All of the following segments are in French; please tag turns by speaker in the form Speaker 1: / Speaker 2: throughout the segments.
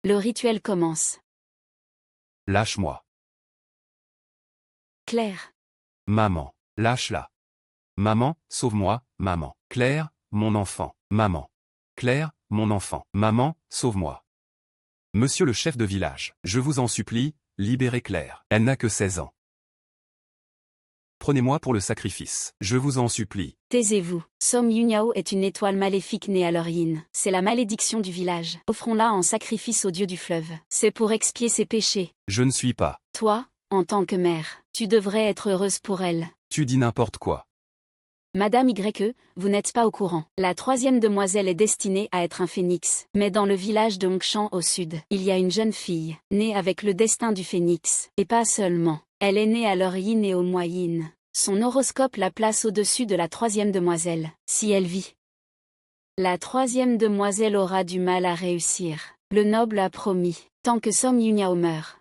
Speaker 1: Le rituel commence.
Speaker 2: Lâche-moi.
Speaker 1: Claire.
Speaker 2: Maman, lâche-la. Maman, sauve-moi, maman. Claire, mon enfant. Maman. Claire, mon enfant. Maman, sauve-moi. Monsieur le chef de village, je vous en supplie, libérez Claire. Elle n'a que 16 ans. Prenez-moi pour le sacrifice. Je vous en supplie.
Speaker 1: Taisez-vous. Som Yunyao est une étoile maléfique née à l'Oryin. C'est la malédiction du village. Offrons-la en sacrifice au dieu du fleuve. C'est pour expier ses péchés.
Speaker 2: Je ne suis pas.
Speaker 1: Toi, en tant que mère, tu devrais être heureuse pour elle.
Speaker 2: Tu dis n'importe quoi.
Speaker 1: Madame YE, vous n'êtes pas au courant. La troisième demoiselle est destinée à être un phénix. Mais dans le village de Hongshan au sud, il y a une jeune fille, née avec le destin du phénix. Et pas seulement. Elle est née à l'Oryin et au Moyen. Son horoscope la place au-dessus de la troisième demoiselle. Si elle vit, la troisième demoiselle aura du mal à réussir. Le noble a promis, tant que Som Yunyao meurt.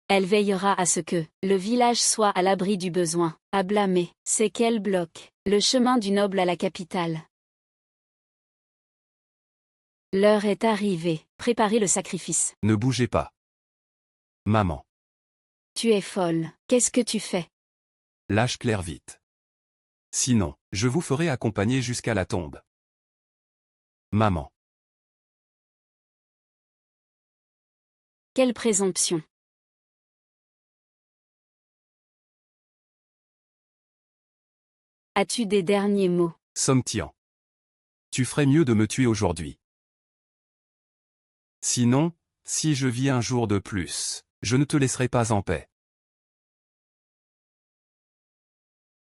Speaker 1: Elle veillera à ce que le village soit à l'abri du besoin. À blâmer, c'est qu'elle bloque le chemin du noble à la capitale. L'heure est arrivée. Préparez le sacrifice.
Speaker 2: Ne bougez pas. Maman.
Speaker 1: Tu es folle. Qu'est-ce que tu fais?
Speaker 2: Lâche Claire vite. Sinon, je vous ferai accompagner jusqu'à la tombe. Maman.
Speaker 1: Quelle présomption. As-tu des derniers mots?
Speaker 2: Somtian. Tu ferais mieux de me tuer aujourd'hui. Sinon, si je vis un jour de plus, je ne te laisserai pas en paix.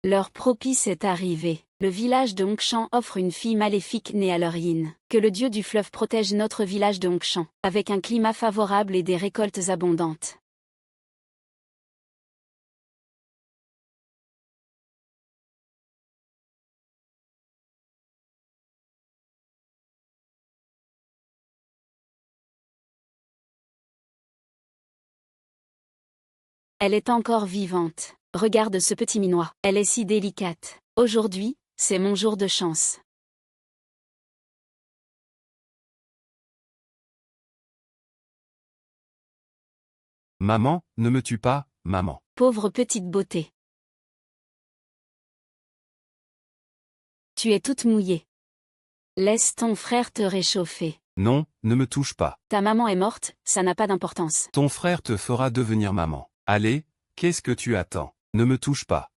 Speaker 1: L'heure propice est arrivée. Le village de Hongshan offre une fille maléfique née à l'Oryin. Que le dieu du fleuve protège notre village de Hongshan, avec un climat favorable et des récoltes abondantes. Elle est encore vivante. Regarde ce petit minois. Elle est si délicate. Aujourd'hui, c'est mon jour de chance.
Speaker 2: Maman, ne me tue pas, maman.
Speaker 1: Pauvre petite beauté. Tu es toute mouillée. Laisse ton frère te réchauffer.
Speaker 2: Non, ne me touche pas.
Speaker 1: Ta maman est morte, ça n'a pas d'importance.
Speaker 2: Ton frère te fera devenir maman. Allez, qu'est-ce que tu attends? Ne me touche pas.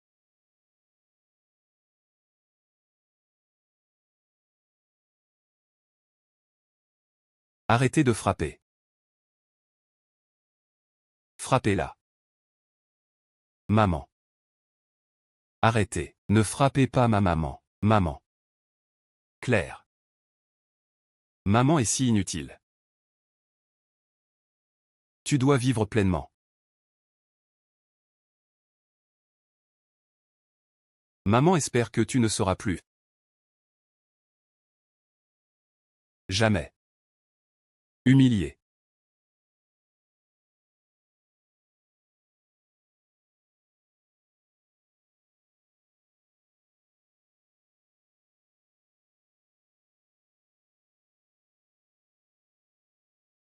Speaker 2: Arrêtez de frapper. Frappez-la. Maman. Arrêtez. Ne frappez pas ma maman. Maman. Claire. Maman est si inutile. Tu dois vivre pleinement. Maman espère que tu ne seras plus. Jamais. Humilié.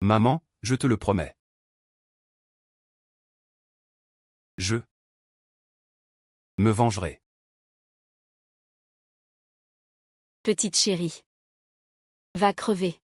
Speaker 2: Maman, je te le promets. Je me vengerai.
Speaker 1: Petite chérie. Va crever.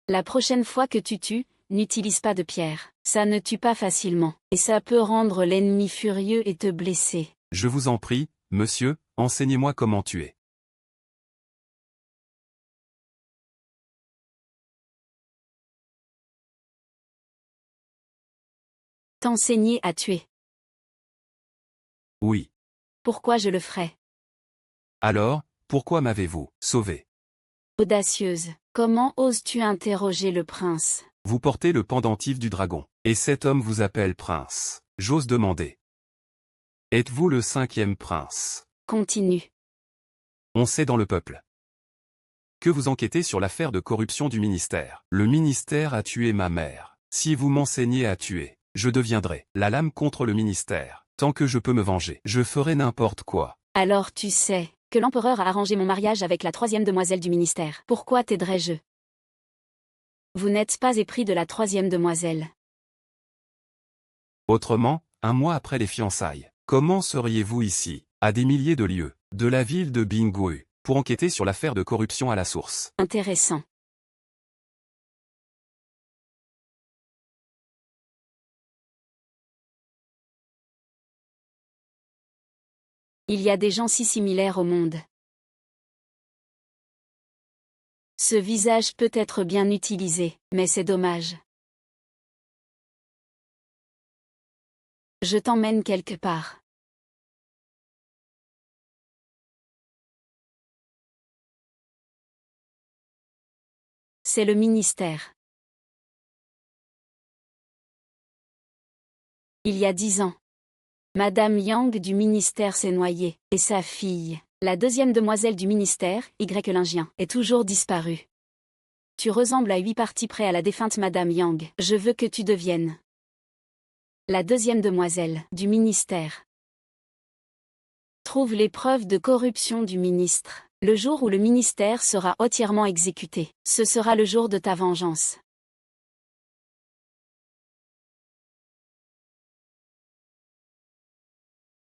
Speaker 1: La prochaine fois que tu tues, n'utilise pas de pierre. Ça ne tue pas facilement. Et ça peut rendre l'ennemi furieux et te blesser.
Speaker 2: Je vous en prie, monsieur, enseignez-moi comment tuer.
Speaker 1: T'enseigner à tuer.
Speaker 2: Oui.
Speaker 1: Pourquoi je le ferais?
Speaker 2: Alors, pourquoi m'avez-vous sauvé?
Speaker 1: Audacieuse. Comment oses-tu interroger le prince?
Speaker 2: Vous portez le pendentif du dragon. Et cet homme vous appelle prince. J'ose demander. Êtes-vous le 5e prince?
Speaker 1: Continue.
Speaker 2: On sait dans le peuple Que vous enquêtez sur l'affaire de corruption du ministère. Le ministère a tué ma mère. Si vous m'enseignez à tuer, je deviendrai la lame contre le ministère. Tant que je peux me venger, je ferai n'importe quoi.
Speaker 1: Alors tu sais que l'empereur a arrangé mon mariage avec la troisième demoiselle du ministère. Pourquoi t'aiderais-je? Vous n'êtes pas épris de la troisième demoiselle.
Speaker 2: Autrement, un mois après les fiançailles, comment seriez-vous ici, à des milliers de lieues, de la ville de Bingou, pour enquêter sur l'affaire de corruption à la source?
Speaker 1: Intéressant. Il y a des gens si similaires au monde. Ce visage peut être bien utilisé, mais c'est dommage. Je t'emmène quelque part. C'est le ministère. Il y a 10 ans. Madame Yang du ministère s'est noyée, et sa fille, la deuxième demoiselle du ministère, Y. Lingien, est toujours disparue. Tu ressembles à 8 parties près à la défunte Madame Yang. Je veux que tu deviennes la deuxième demoiselle du ministère. Trouve les preuves de corruption du ministre. Le jour où le ministère sera entièrement exécuté, ce sera le jour de ta vengeance.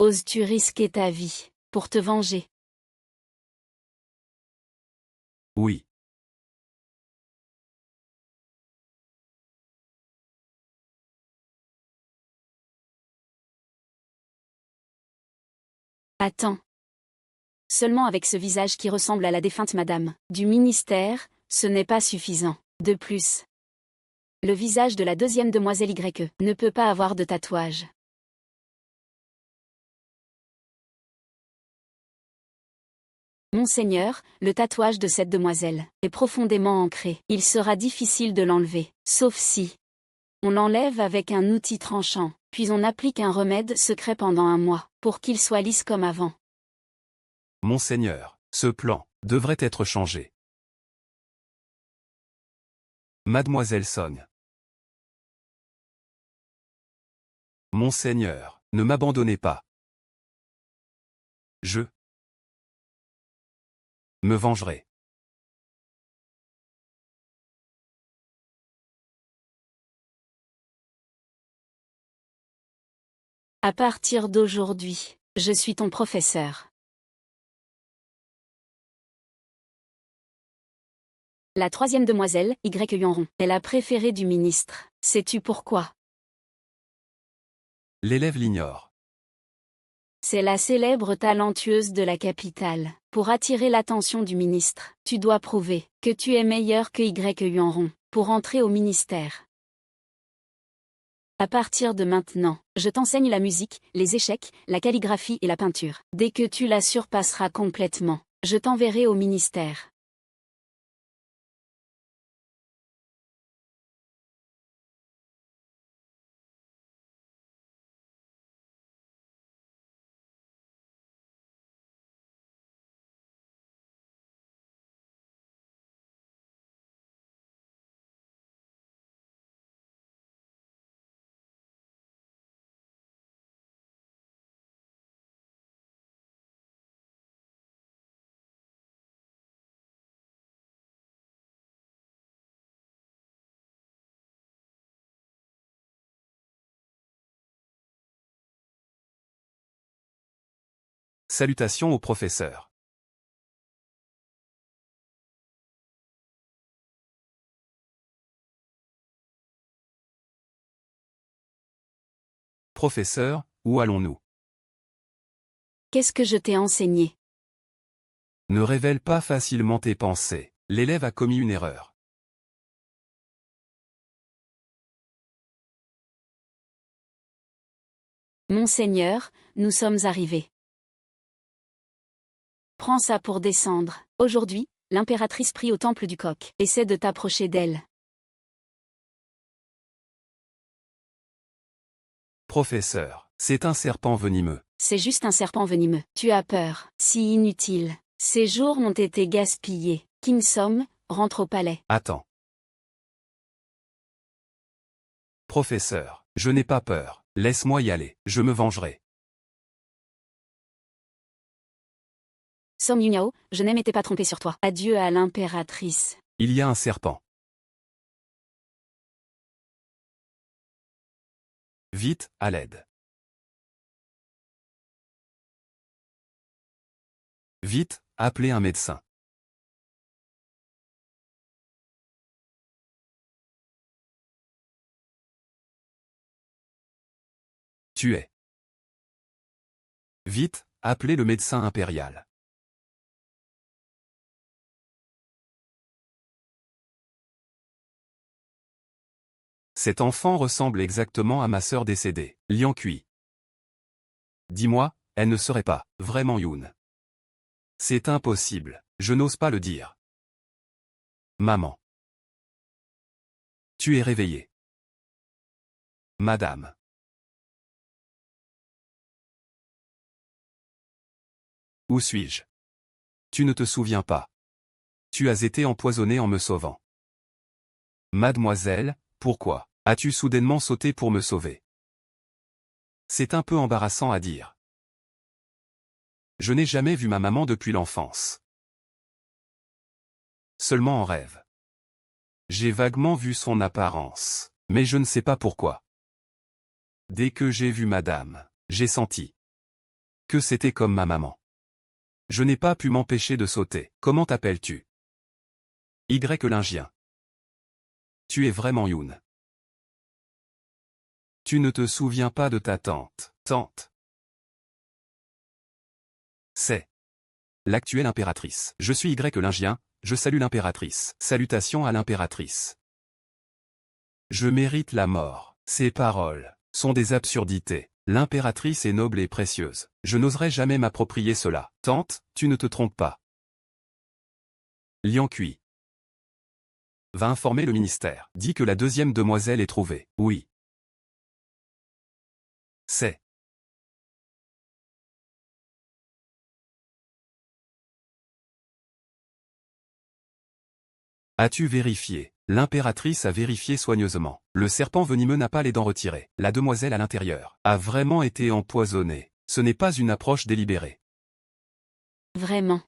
Speaker 1: Oses-tu risquer ta vie pour te venger?
Speaker 2: Oui.
Speaker 1: Attends. Seulement avec ce visage qui ressemble à la défunte madame du ministère, ce n'est pas suffisant. De plus, le visage de la deuxième demoiselle Y ne peut pas avoir de tatouage. Monseigneur, le tatouage de cette demoiselle est profondément ancré. Il sera difficile de l'enlever, sauf si on l'enlève avec un outil tranchant, puis on applique un remède secret pendant un mois, pour qu'il soit lisse comme avant.
Speaker 2: Monseigneur, ce plan devrait être changé. Mademoiselle Song. Monseigneur, ne m'abandonnez pas. Je me vengerai.
Speaker 1: À partir d'aujourd'hui, je suis ton professeur. La troisième demoiselle, Y. Yuanron, est la préférée du ministre. Sais-tu pourquoi?
Speaker 2: L'élève l'ignore.
Speaker 1: C'est la célèbre talentueuse de la capitale. Pour attirer l'attention du ministre, tu dois prouver que tu es meilleur que Y. Yuanron pour entrer au ministère. À partir de maintenant, je t'enseigne la musique, les échecs, la calligraphie et la peinture. Dès que tu la surpasseras complètement, je t'enverrai au ministère.
Speaker 2: Salutations au professeur. Professeur, où allons-nous?
Speaker 1: Qu'est-ce que je t'ai enseigné?
Speaker 2: Ne révèle pas facilement tes pensées. L'élève a commis une erreur.
Speaker 1: Monseigneur, nous sommes arrivés. Prends ça pour descendre. Aujourd'hui, l'impératrice prie au temple du coq. Essaie de t'approcher d'elle.
Speaker 2: Professeur, c'est un serpent venimeux.
Speaker 1: C'est juste un serpent venimeux. Tu as peur. Si inutile. Ces jours ont été gaspillés. King Som rentre au palais.
Speaker 2: Attends. Professeur, je n'ai pas peur. Laisse-moi y aller, je me vengerai.
Speaker 1: Som Yunyao, je ne m'étais pas trompé sur toi. Adieu à l'impératrice.
Speaker 2: Il y a un serpent. Vite, à l'aide. Vite, appelez un médecin. Tuez. Vite, appelez le médecin impérial. Cet enfant ressemble exactement à ma sœur décédée, Liang Kui. Dis-moi, elle ne serait pas vraiment Yoon. C'est impossible, je n'ose pas le dire. Maman. Tu es réveillée. Madame. Où suis-je? Tu ne te souviens pas. Tu as été empoisonnée en me sauvant. Mademoiselle, pourquoi as-tu soudainement sauté pour me sauver? C'est un peu embarrassant à dire. Je n'ai jamais vu ma maman depuis l'enfance. Seulement en rêve. J'ai vaguement vu son apparence, mais je ne sais pas pourquoi. Dès que j'ai vu madame, j'ai senti que c'était comme ma maman. Je n'ai pas pu m'empêcher de sauter. Comment t'appelles-tu? Lingien. Tu es vraiment Yoon. Tu ne te souviens pas de ta tante. Tante. C'est l'actuelle impératrice. Je suis Lingien, je salue l'impératrice. Salutations à l'impératrice. Je mérite la mort. Ces paroles sont des absurdités. L'impératrice est noble et précieuse. Je n'oserais jamais m'approprier cela. Tante, tu ne te trompes pas. Liang Kui. Va informer le ministère. Dis que la deuxième demoiselle est trouvée. Oui. C'est. As-tu vérifié? L'impératrice a vérifié soigneusement. Le serpent venimeux n'a pas les dents retirées. La demoiselle à l'intérieur a vraiment été empoisonnée. Ce n'est pas une approche délibérée.
Speaker 1: Vraiment.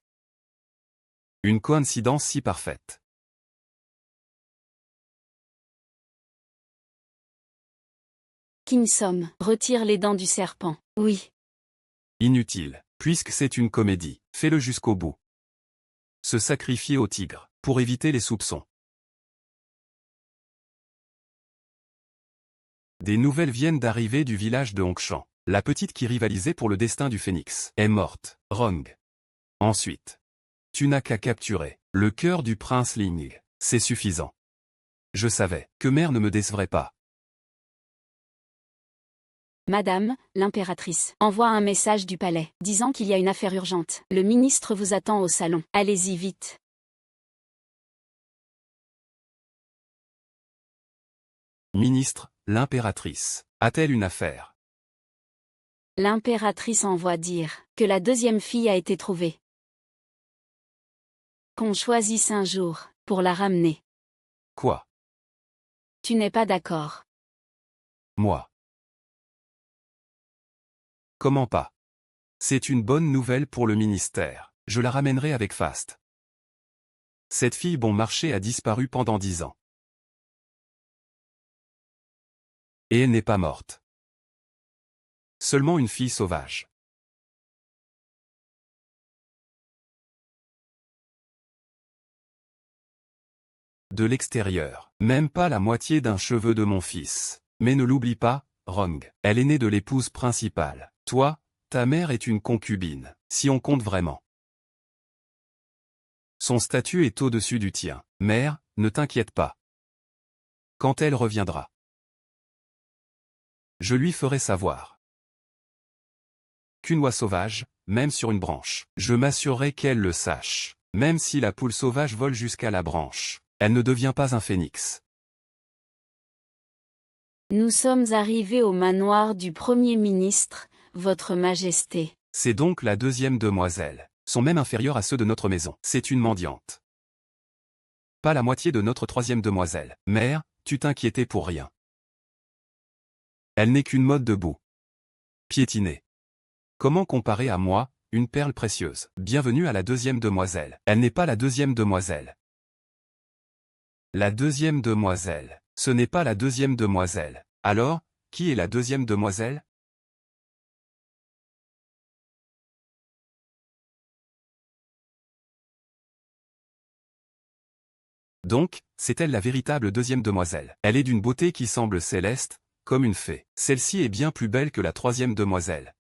Speaker 2: Une coïncidence si parfaite.
Speaker 1: King Som retire les dents du serpent. Oui.
Speaker 2: Inutile. Puisque c'est une comédie, fais-le jusqu'au bout. Se sacrifier au tigre, pour éviter les soupçons. Des nouvelles viennent d'arriver du village de Hongshan. La petite qui rivalisait pour le destin du phénix est morte. Rong. Ensuite. Tu n'as qu'à capturer le cœur du prince Ling. C'est suffisant. Je savais que mère ne me décevrait pas.
Speaker 1: Madame, l'impératrice, envoie un message du palais, disant qu'il y a une affaire urgente. Le ministre vous attend au salon. Allez-y vite.
Speaker 2: Ministre, l'impératrice, a-t-elle une affaire?
Speaker 1: L'impératrice envoie dire que la deuxième fille a été trouvée. Qu'on choisisse un jour pour la ramener.
Speaker 2: Quoi?
Speaker 1: Tu n'es pas d'accord?
Speaker 2: Moi. Comment pas? C'est une bonne nouvelle pour le ministère. Je la ramènerai avec Fast. Cette fille bon marché a disparu pendant 10 ans. Et elle n'est pas morte. Seulement une fille sauvage. De l'extérieur, même pas la moitié d'un cheveu de mon fils. Mais ne l'oublie pas, Rong, elle est née de l'épouse principale. Toi, ta mère est une concubine, si on compte vraiment. Son statut est au-dessus du tien. Mère, ne t'inquiète pas. Quand elle reviendra, je lui ferai savoir qu'une oie sauvage, même sur une branche, je m'assurerai qu'elle le sache. Même si la poule sauvage vole jusqu'à la branche, elle ne devient pas un phénix.
Speaker 1: Nous sommes arrivés au manoir du Premier ministre, Votre Majesté.
Speaker 2: C'est donc la deuxième demoiselle. Sont même inférieurs à ceux de notre maison. C'est une mendiante. Pas la moitié de notre troisième demoiselle. Mère, tu t'inquiétais pour rien. Elle n'est qu'une mode de boue. Piétinée. Comment comparer à moi, une perle précieuse? Bienvenue à la deuxième demoiselle. Elle n'est pas la deuxième demoiselle. La deuxième demoiselle. Ce n'est pas la deuxième demoiselle. Alors, qui est la deuxième demoiselle? Donc, c'est elle la véritable deuxième demoiselle. Elle est d'une beauté qui semble céleste, comme une fée. Celle-ci est bien plus belle que la troisième demoiselle.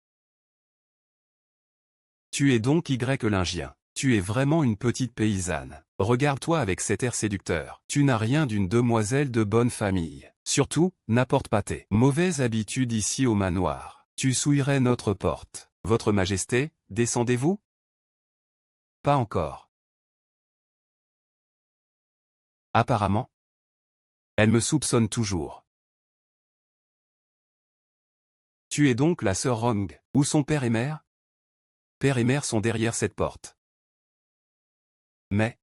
Speaker 2: Tu es donc Y-lingien. Tu es vraiment une petite paysanne. Regarde-toi avec cet air séducteur. Tu n'as rien d'une demoiselle de bonne famille. Surtout, n'apporte pas tes mauvaises habitudes ici au manoir. Tu souillerais notre porte. Votre Majesté, descendez-vous? Pas encore. Apparemment. Elle me soupçonne toujours. Tu es donc la sœur Rong, où son père et mère? Père et mère sont derrière cette porte. Mais,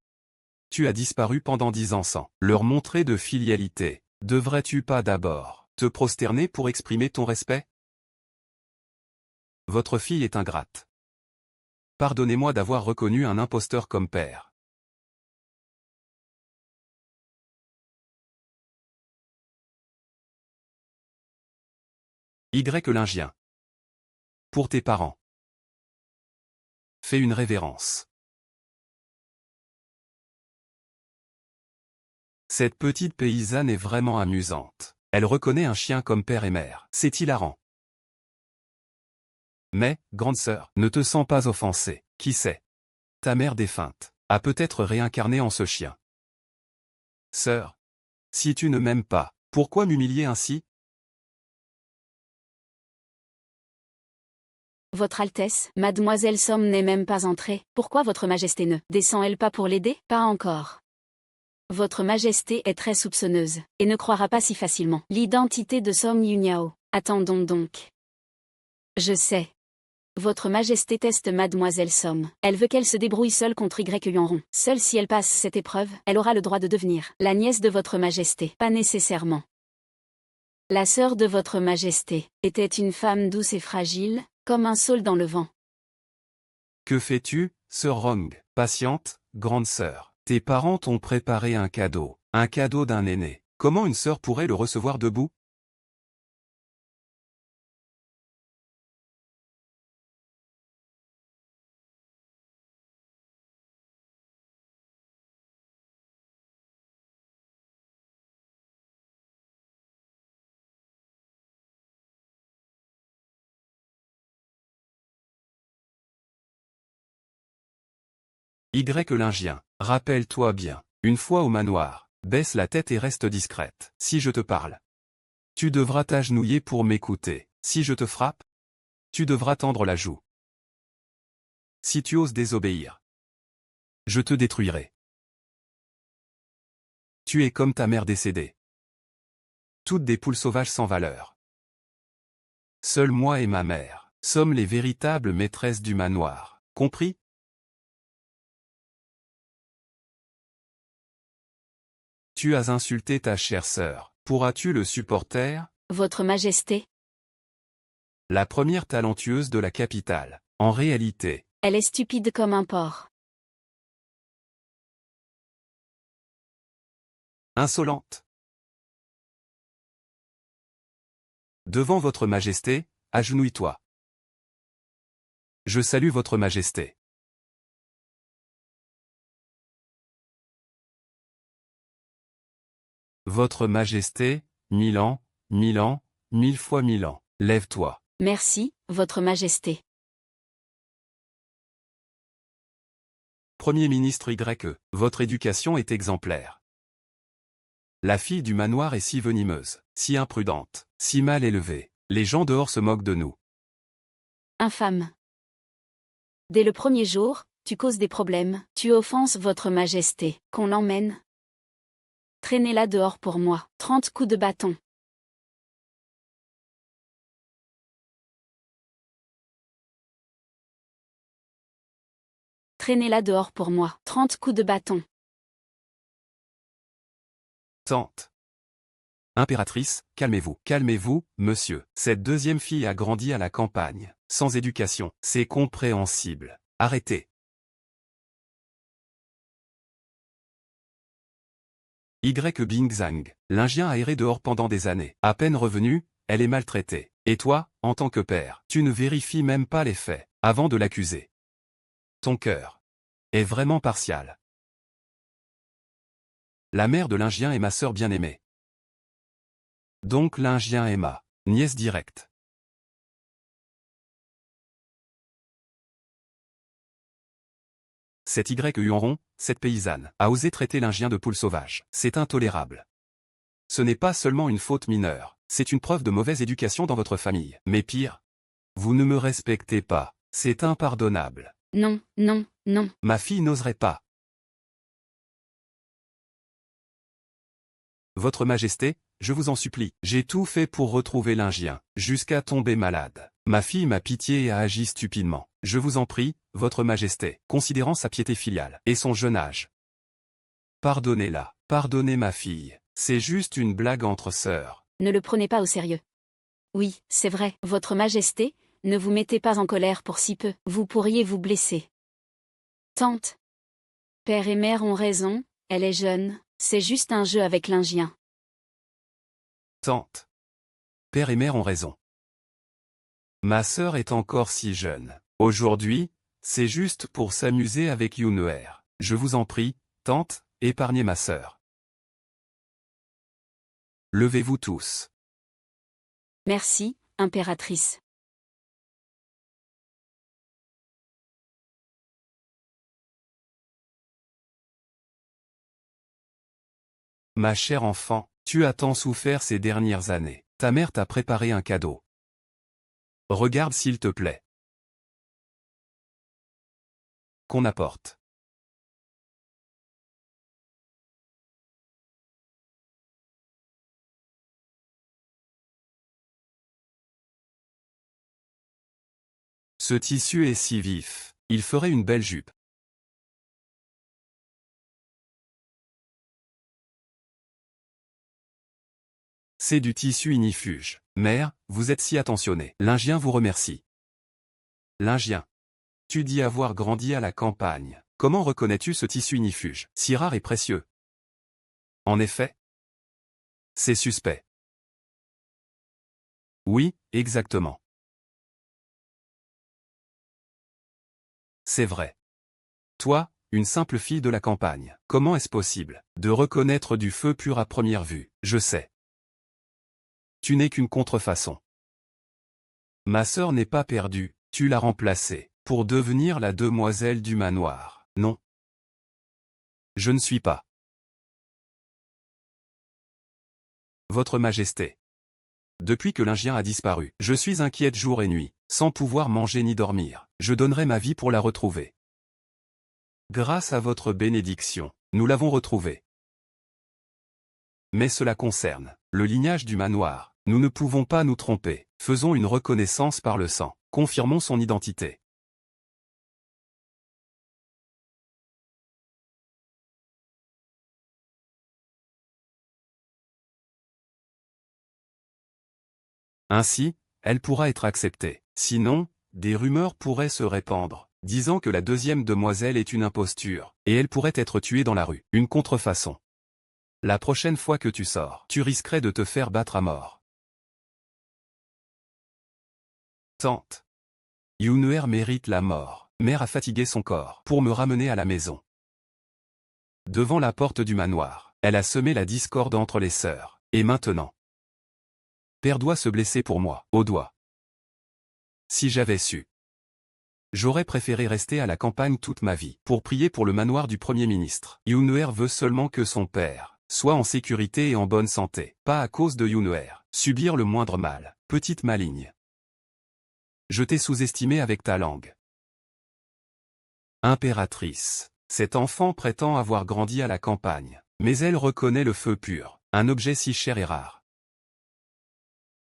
Speaker 2: tu as disparu pendant 10 ans sans leur montrer de filialité. Devrais-tu pas d'abord te prosterner pour exprimer ton respect? Votre fille est ingrate. Pardonnez-moi d'avoir reconnu un imposteur comme père. Y-lingien. Pour tes parents. Fais une révérence. Cette petite paysanne est vraiment amusante. Elle reconnaît un chien comme père et mère. C'est hilarant. Mais, grande sœur, ne te sens pas offensée. Qui sait? Ta mère défunte a peut-être réincarné en ce chien. Sœur, si tu ne m'aimes pas, pourquoi m'humilier ainsi?
Speaker 1: Votre Altesse, Mademoiselle Somme n'est même pas entrée. Pourquoi Votre Majesté ne descend-elle pas pour l'aider? Pas encore. Votre Majesté est très soupçonneuse, et ne croira pas si facilement l'identité de Somme Yunyao. Attendons donc. Je sais. Votre Majesté teste Mademoiselle Somme. Elle veut qu'elle se débrouille seule contre Y-Yuanron. Seule si elle passe cette épreuve, elle aura le droit de devenir la nièce de Votre Majesté. Pas nécessairement. La sœur de Votre Majesté était une femme douce et fragile, comme un saule dans le vent.
Speaker 2: Que fais-tu, sœur Rong? Patiente, grande sœur. Tes parents t'ont préparé un cadeau d'un aîné. Comment une sœur pourrait le recevoir debout? Y-lingien. Rappelle-toi bien. Une fois au manoir, baisse la tête et reste discrète. Si je te parle, tu devras t'agenouiller pour m'écouter. Si je te frappe, tu devras tendre la joue. Si tu oses désobéir, je te détruirai. Tu es comme ta mère décédée. Toutes des poules sauvages sans valeur. Seul moi et ma mère sommes les véritables maîtresses du manoir. Compris? Tu as insulté ta chère sœur. Pourras-tu le supporter?
Speaker 1: Votre Majesté,
Speaker 2: La première talentueuse de la capitale. En réalité,
Speaker 1: elle est stupide comme un porc.
Speaker 2: insolente. Devant votre majesté, agenouille-toi. Je salue votre majesté. Votre majesté, 1000 ans, 1000 ans, 1000 fois 1000 ans. Lève-toi.
Speaker 1: Merci, Votre Majesté.
Speaker 2: Premier ministre Y. Votre éducation est exemplaire. La fille du manoir est si venimeuse, si imprudente, si mal élevée. Les gens dehors se moquent de nous.
Speaker 1: Infâme. Dès le premier jour, tu causes des problèmes, tu offenses Votre Majesté. Qu'on l'emmène. Traînez-la dehors pour moi. 30 coups de bâton. Traînez-la dehors pour moi. 30 coups de bâton.
Speaker 2: Tante. Impératrice, calmez-vous. Calmez-vous, monsieur. Cette deuxième fille a grandi à la campagne, sans éducation. C'est compréhensible. Arrêtez. Y. Bing Zhang. L'Indien a erré dehors pendant des années. À peine revenue, elle est maltraitée. Et toi, en tant que père, tu ne vérifies même pas les faits, avant de l'accuser. Ton cœur est vraiment partial. La mère de l'Indien est ma sœur bien-aimée. Donc l'Indien est ma nièce directe. Cette Y. Huron, cette paysanne, a osé traiter l'Indien de poule sauvage. C'est intolérable. Ce n'est pas seulement une faute mineure, c'est une preuve de mauvaise éducation dans votre famille. Mais pire, vous ne me respectez pas. C'est impardonnable.
Speaker 1: Non, non, non.
Speaker 2: Ma fille n'oserait pas. Votre Majesté, je vous en supplie, j'ai tout fait pour retrouver l'Indien, jusqu'à tomber malade. Ma fille m'a pitié et a agi stupidement. Je vous en prie, Votre Majesté, considérant sa piété filiale et son jeune âge. Pardonnez-la, pardonnez ma fille, c'est juste une blague entre sœurs.
Speaker 1: Ne le prenez pas au sérieux. Oui, c'est vrai, Votre Majesté, ne vous mettez pas en colère pour si peu, vous pourriez vous blesser. Tante. Père et mère ont raison, elle est jeune, c'est juste un jeu avec l'Indien.
Speaker 2: Tante. Père et mère ont raison. Ma sœur est encore si jeune. Aujourd'hui, c'est juste pour s'amuser avec Yunuer. Je vous en prie, tante, épargnez ma sœur. Levez-vous tous.
Speaker 1: Merci, impératrice.
Speaker 2: Ma chère enfant, tu as tant souffert ces dernières années. Ta mère t'a préparé un cadeau. Regarde s'il te plaît. Qu'on apporte. Ce tissu est si vif, il ferait une belle jupe. C'est du tissu ignifuge. Mère, vous êtes si attentionnée. L'Indien vous remercie. L'Indien. Tu dis avoir grandi à la campagne. Comment reconnais-tu ce tissu ignifuge, si rare et précieux? En effet. C'est suspect. Oui, exactement. C'est vrai. Toi, une simple fille de la campagne, comment est-ce possible de reconnaître du feu pur à première vue? Je sais. Tu n'es qu'une contrefaçon. Ma sœur n'est pas perdue, tu l'as remplacée, pour devenir la demoiselle du manoir. Non. Je ne suis pas. Votre Majesté. Depuis que l'Indien a disparu, je suis inquiète jour et nuit, sans pouvoir manger ni dormir. Je donnerai ma vie pour la retrouver. Grâce à votre bénédiction, nous l'avons retrouvée. Mais cela concerne le lignage du manoir. Nous ne pouvons pas nous tromper. Faisons une reconnaissance par le sang. Confirmons son identité. Ainsi, elle pourra être acceptée. Sinon, des rumeurs pourraient se répandre, disant que la deuxième demoiselle est une imposture, et elle pourrait être tuée dans la rue. Une contrefaçon. La prochaine fois que tu sors, tu risquerais de te faire battre à mort. Tante. Yunuer mérite la mort. Mère a fatigué son corps pour me ramener à la maison. Devant la porte du manoir, elle a semé la discorde entre les sœurs. Et maintenant, Père doit se blesser pour moi, au doigt. Si j'avais su, j'aurais préféré rester à la campagne toute ma vie pour prier pour le manoir du Premier ministre. Yunuer veut seulement que son père soit en sécurité et en bonne santé, pas à cause de Yunuer. Subir le moindre mal, petite maligne. Je t'ai sous-estimé avec ta langue. Impératrice. Cet enfant prétend avoir grandi à la campagne, mais elle reconnaît le feu pur, un objet si cher et rare.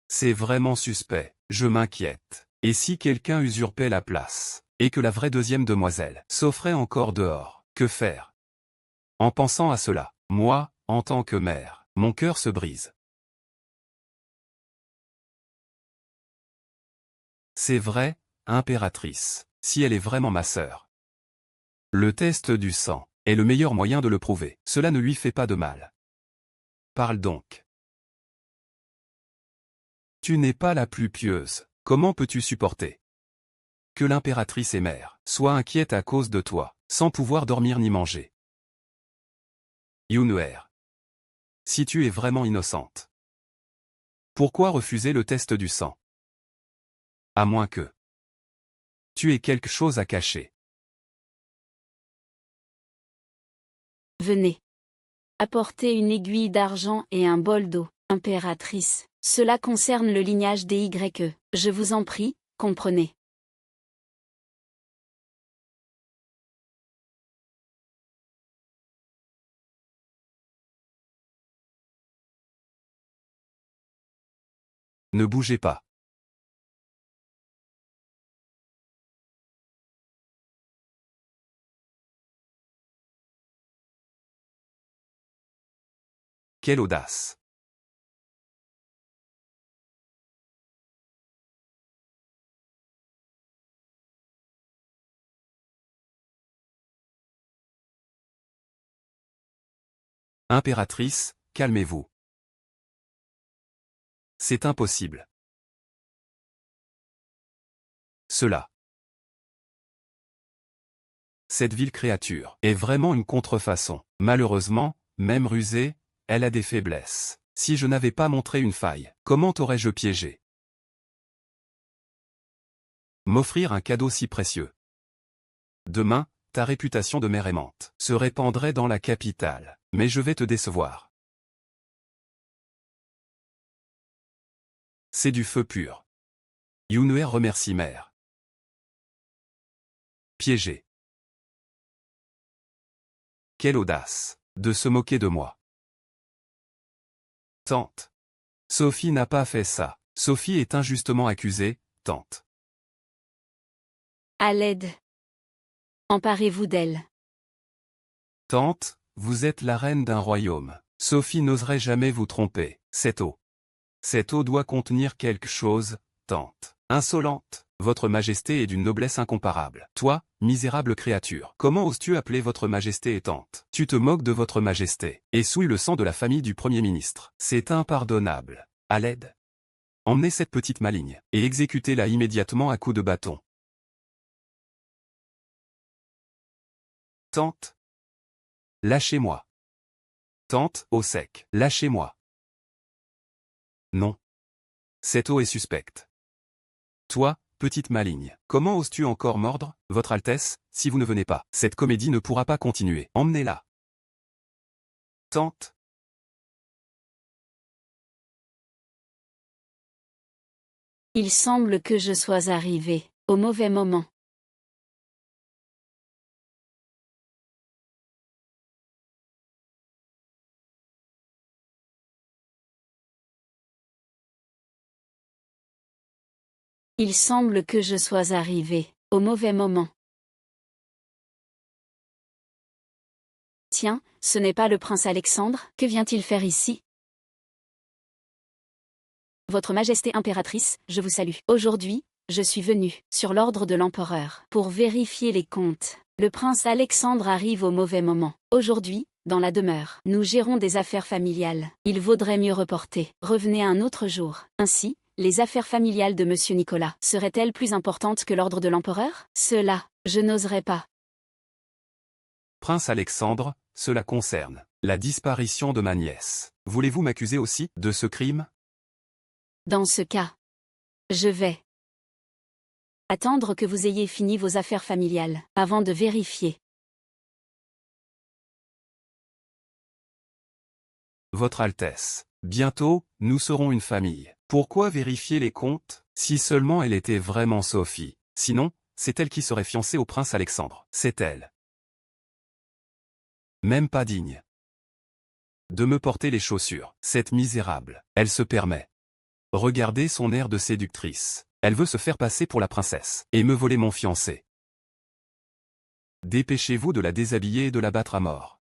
Speaker 2: C'est vraiment suspect, je m'inquiète. Et si quelqu'un usurpait la place, et que la vraie deuxième demoiselle s'offrait encore dehors, que faire? En pensant à cela, moi, en tant que mère, Mon cœur se brise. C'est vrai, impératrice, si elle est vraiment ma sœur. Le test du sang est le meilleur moyen de le prouver. Cela ne lui fait pas de mal. Parle donc. Tu n'es pas la plus pieuse. Comment peux-tu supporter que l'impératrice et mère soit inquiète à cause de toi, sans pouvoir dormir ni manger? Yunuer. Si tu es vraiment innocente, pourquoi refuser le test du sang? À moins que tu aies quelque chose à cacher.
Speaker 1: Venez. Apportez une aiguille d'argent et un bol d'eau, impératrice. Cela concerne le lignage des YE. Je vous en prie, comprenez.
Speaker 2: Ne bougez pas. Quelle audace! Impératrice, calmez-vous. C'est impossible. Cela. Cette vile créature est vraiment une contrefaçon. Malheureusement, même rusée, elle a des faiblesses. Si je n'avais pas montré une faille, comment t'aurais-je piégé? M'offrir un cadeau si précieux. Demain, ta réputation de mère aimante se répandrait dans la capitale, mais je vais te décevoir. C'est du feu pur. Yunuer remercie mère. Piégé. Quelle audace de se moquer de moi. Tante. Sophie n'a pas fait ça. Sophie est injustement accusée, tante.
Speaker 1: À l'aide. Emparez-vous d'elle.
Speaker 2: Tante, vous êtes la reine d'un royaume. Sophie n'oserait jamais vous tromper. Cette eau. Cette eau doit contenir quelque chose, tante. Insolente. Votre majesté est d'une noblesse incomparable. Toi, misérable créature, comment oses-tu appeler votre majesté tante? Tu te moques de votre majesté, et souilles le sang de la famille du Premier ministre. C'est impardonnable. À l'aide. Emmenez cette petite maligne, et exécutez-la immédiatement à coups de bâton. Tante. Lâchez-moi. Tante, au sec. Lâchez-moi. Non. Cette eau est suspecte. Toi, petite maligne, comment oses-tu encore mordre, votre Altesse, si vous ne venez pas? Cette comédie ne pourra pas continuer. Emmenez-la. Tante.
Speaker 1: Il semble que je sois arrivé au mauvais moment. Il semble que je sois arrivé au mauvais moment. Tiens, ce n'est pas le prince Alexandre, que vient-il faire ici? Votre Majesté impératrice, je vous salue. Aujourd'hui, je suis venu, sur l'ordre de l'empereur, pour vérifier les comptes. Le prince Alexandre arrive au mauvais moment. Aujourd'hui, dans la demeure, nous gérons des affaires familiales. Il vaudrait mieux reporter. Revenez un autre jour. Ainsi, les affaires familiales de Monsieur Nicolas seraient-elles plus importantes que l'ordre de l'empereur? Cela, je n'oserais pas.
Speaker 2: Prince Alexandre, cela concerne la disparition de ma nièce. Voulez-vous m'accuser aussi de ce crime?
Speaker 1: Dans ce cas, je vais attendre que vous ayez fini vos affaires familiales, avant de vérifier.
Speaker 2: Votre Altesse, bientôt, nous serons une famille. Pourquoi vérifier les comptes? Si seulement elle était vraiment Sophie. Sinon, c'est elle qui serait fiancée au prince Alexandre. C'est elle. Même pas digne de me porter les chaussures. Cette misérable, elle se permet. Regardez son air de séductrice. Elle veut se faire passer pour la princesse, et me voler mon fiancé. Dépêchez-vous de la déshabiller et de la battre à mort.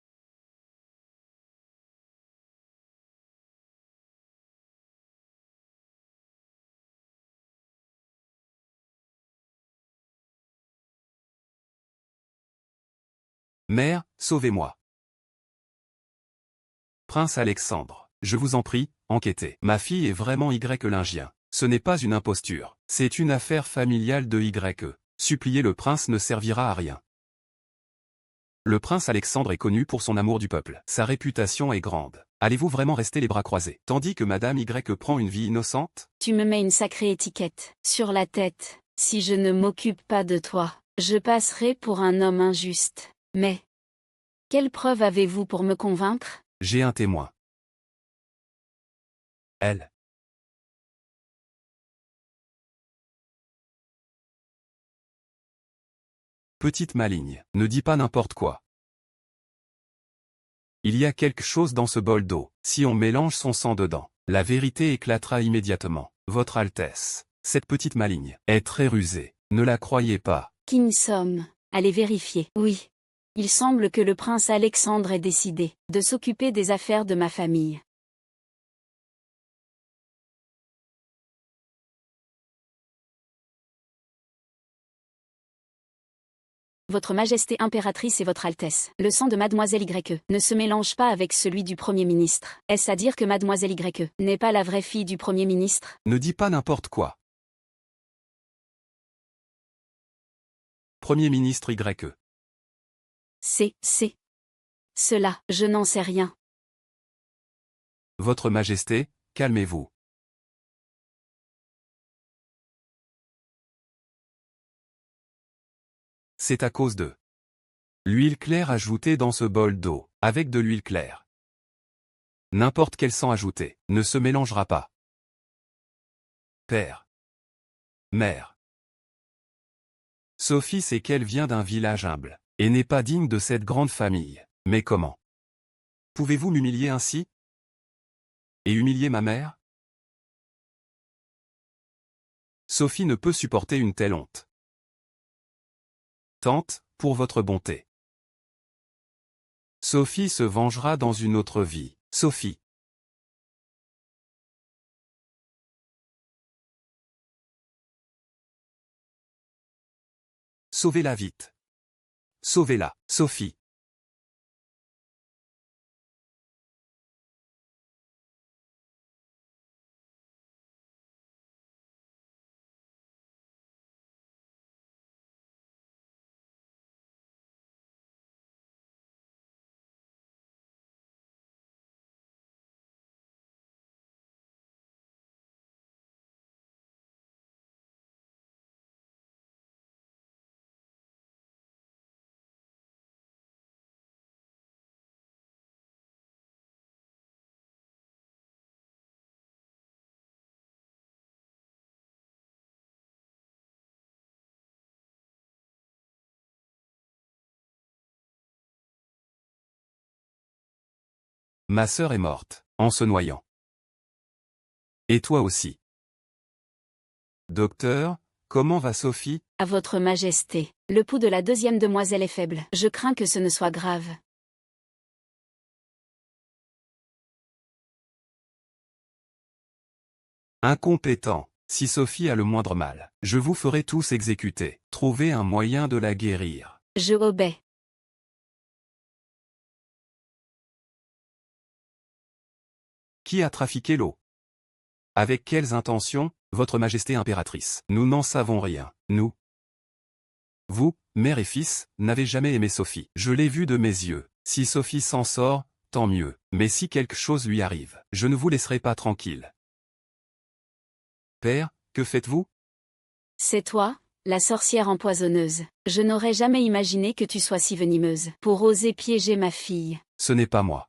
Speaker 2: Mère, sauvez-moi. Prince Alexandre, je vous en prie, enquêtez. Ma fille est vraiment Y-lingien. Ce n'est pas une imposture. C'est une affaire familiale de Y. Supplier le prince ne servira à rien. Le prince Alexandre est connu pour son amour du peuple. Sa réputation est grande. Allez-vous vraiment rester les bras croisés, tandis que Madame Y prend une vie innocente?
Speaker 1: Tu me mets une sacrée étiquette sur la tête. Si je ne m'occupe pas de toi, je passerai pour un homme injuste. Mais quelle preuve avez-vous pour me convaincre?
Speaker 2: J'ai un témoin. Elle. Petite maligne, ne dis pas n'importe quoi. Il y a quelque chose dans ce bol d'eau. Si on mélange son sang dedans, la vérité éclatera immédiatement. Votre Altesse, cette petite maligne est très rusée. Ne la croyez pas.
Speaker 1: Qui sommes? Allez vérifier. Oui. Il semble que le prince Alexandre ait décidé de s'occuper des affaires de ma famille. Votre Majesté impératrice et Votre Altesse, le sang de Mademoiselle Y ne se mélange pas avec celui du Premier ministre. Est-ce à dire que Mademoiselle Y n'est pas la vraie fille du Premier ministre?
Speaker 2: Ne dis pas n'importe quoi. Premier ministre Y.
Speaker 1: C'est cela, je n'en sais rien.
Speaker 2: Votre Majesté, calmez-vous. C'est à cause de l'huile claire ajoutée dans ce bol d'eau, avec de l'huile claire. N'importe quel sang ajouté, ne se mélangera pas. Père. Mère. Sophie sait qu'elle vient d'un village humble, et n'est pas digne de cette grande famille. Mais comment pouvez-vous m'humilier ainsi? Et humilier ma mère? Sophie ne peut supporter une telle honte. Tante, pour votre bonté. Sophie se vengera dans une autre vie. Sophie. Sauvez-la vite. Sauvez-la, Sophie. Ma sœur est morte, en se noyant. Et toi aussi. Docteur, comment va Sophie?
Speaker 1: À Votre Majesté, le pouls de la deuxième demoiselle est faible. Je crains que ce ne soit grave.
Speaker 2: Incompétent. Si Sophie a le moindre mal, je vous ferai tous exécuter. Trouvez un moyen de la guérir.
Speaker 1: Je obéis.
Speaker 2: Qui a trafiqué l'eau? Avec quelles intentions, Votre Majesté impératrice? Nous n'en savons rien, nous. Vous, mère et fils, n'avez jamais aimé Sophie. Je l'ai vue de mes yeux. Si Sophie s'en sort, tant mieux. Mais si quelque chose lui arrive, je ne vous laisserai pas tranquille. Père, que faites-vous?
Speaker 1: C'est toi, la sorcière empoisonneuse. Je n'aurais jamais imaginé que tu sois si venimeuse pour oser piéger ma fille.
Speaker 2: Ce n'est pas moi.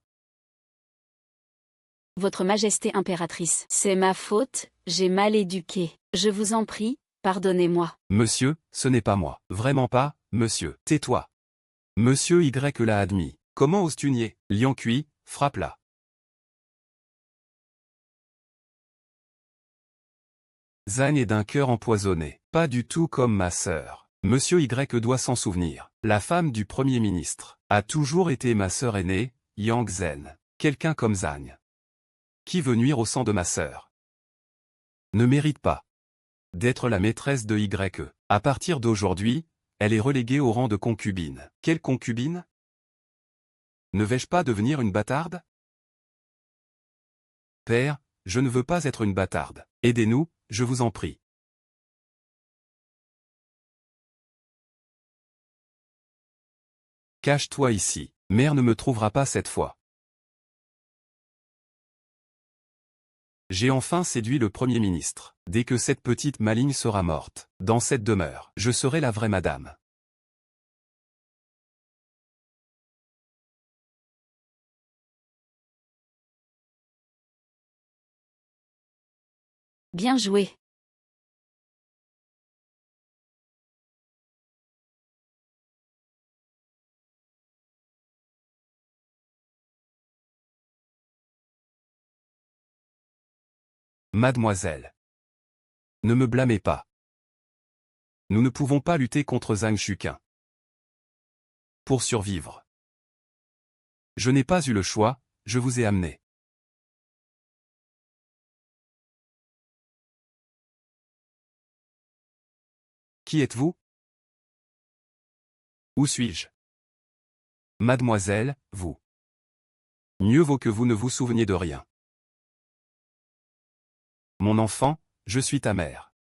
Speaker 1: Votre Majesté impératrice, c'est ma faute, j'ai mal éduqué. Je vous en prie, pardonnez-moi.
Speaker 2: Monsieur, ce n'est pas moi. Vraiment pas, monsieur. Tais-toi. Monsieur Y l'a admis. Comment oses-tu nier? Lion cuit, frappe-la. Zane est d'un cœur empoisonné. Pas du tout comme ma sœur. Monsieur Y doit s'en souvenir. La femme du Premier ministre a toujours été ma sœur aînée, Yang Zhen. Quelqu'un comme Zane. Qui veut nuire au sang de ma sœur? Ne mérite pas d'être la maîtresse de Y. À partir d'aujourd'hui, elle est reléguée au rang de concubine. Quelle concubine? Ne vais-je pas devenir une bâtarde? Père, je ne veux pas être une bâtarde. Aidez-nous, je vous en prie. Cache-toi ici. Mère ne me trouvera pas cette fois. J'ai enfin séduit le Premier ministre. Dès que cette petite maligne sera morte, dans cette demeure, je serai la vraie madame.
Speaker 1: Bien joué.
Speaker 2: Mademoiselle. Ne me blâmez pas. Nous ne pouvons pas lutter contre Zhang Xuqin. Pour survivre. Je n'ai pas eu le choix, je vous ai amené. Qui êtes-vous? Où suis-je? Mademoiselle, vous. Mieux vaut que vous ne vous souveniez de rien. Mon enfant, je suis ta mère.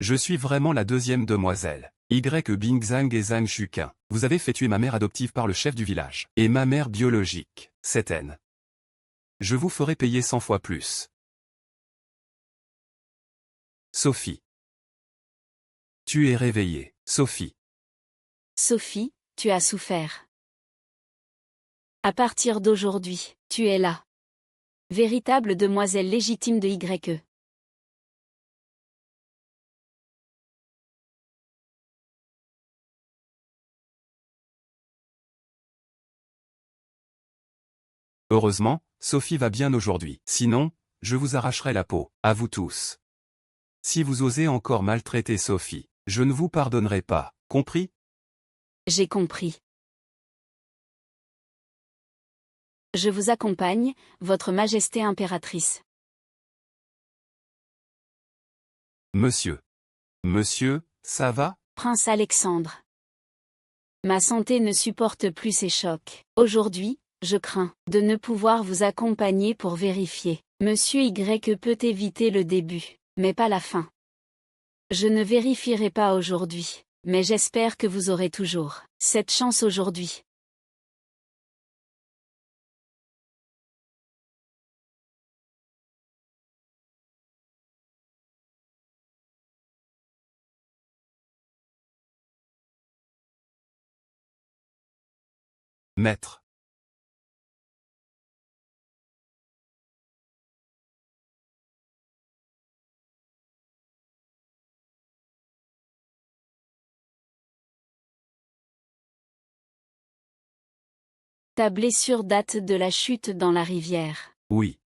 Speaker 2: Je suis vraiment la deuxième demoiselle. Bingzhang et Zhang Xuqin. Vous avez fait tuer ma mère adoptive par le chef du village. Et ma mère biologique, c'est haine. Je vous ferai payer 100 fois plus. Sophie. Tu es réveillée, Sophie.
Speaker 1: Sophie, tu as souffert. À partir d'aujourd'hui, tu es là. Véritable demoiselle légitime de YE.
Speaker 2: Heureusement, Sophie va bien aujourd'hui. Sinon, je vous arracherai la peau, à vous tous. Si vous osez encore maltraiter Sophie, je ne vous pardonnerai pas, compris?
Speaker 1: J'ai compris. Je vous accompagne, Votre Majesté impératrice.
Speaker 2: Monsieur. Monsieur, ça va?
Speaker 1: Prince Alexandre. Ma santé ne supporte plus ces chocs. Aujourd'hui, je crains de ne pouvoir vous accompagner pour vérifier. Monsieur Y peut éviter le début, mais pas la fin. Je ne vérifierai pas aujourd'hui, mais j'espère que vous aurez toujours cette chance aujourd'hui.
Speaker 2: Maître.
Speaker 1: Ta blessure date de la chute dans la rivière.
Speaker 2: Oui.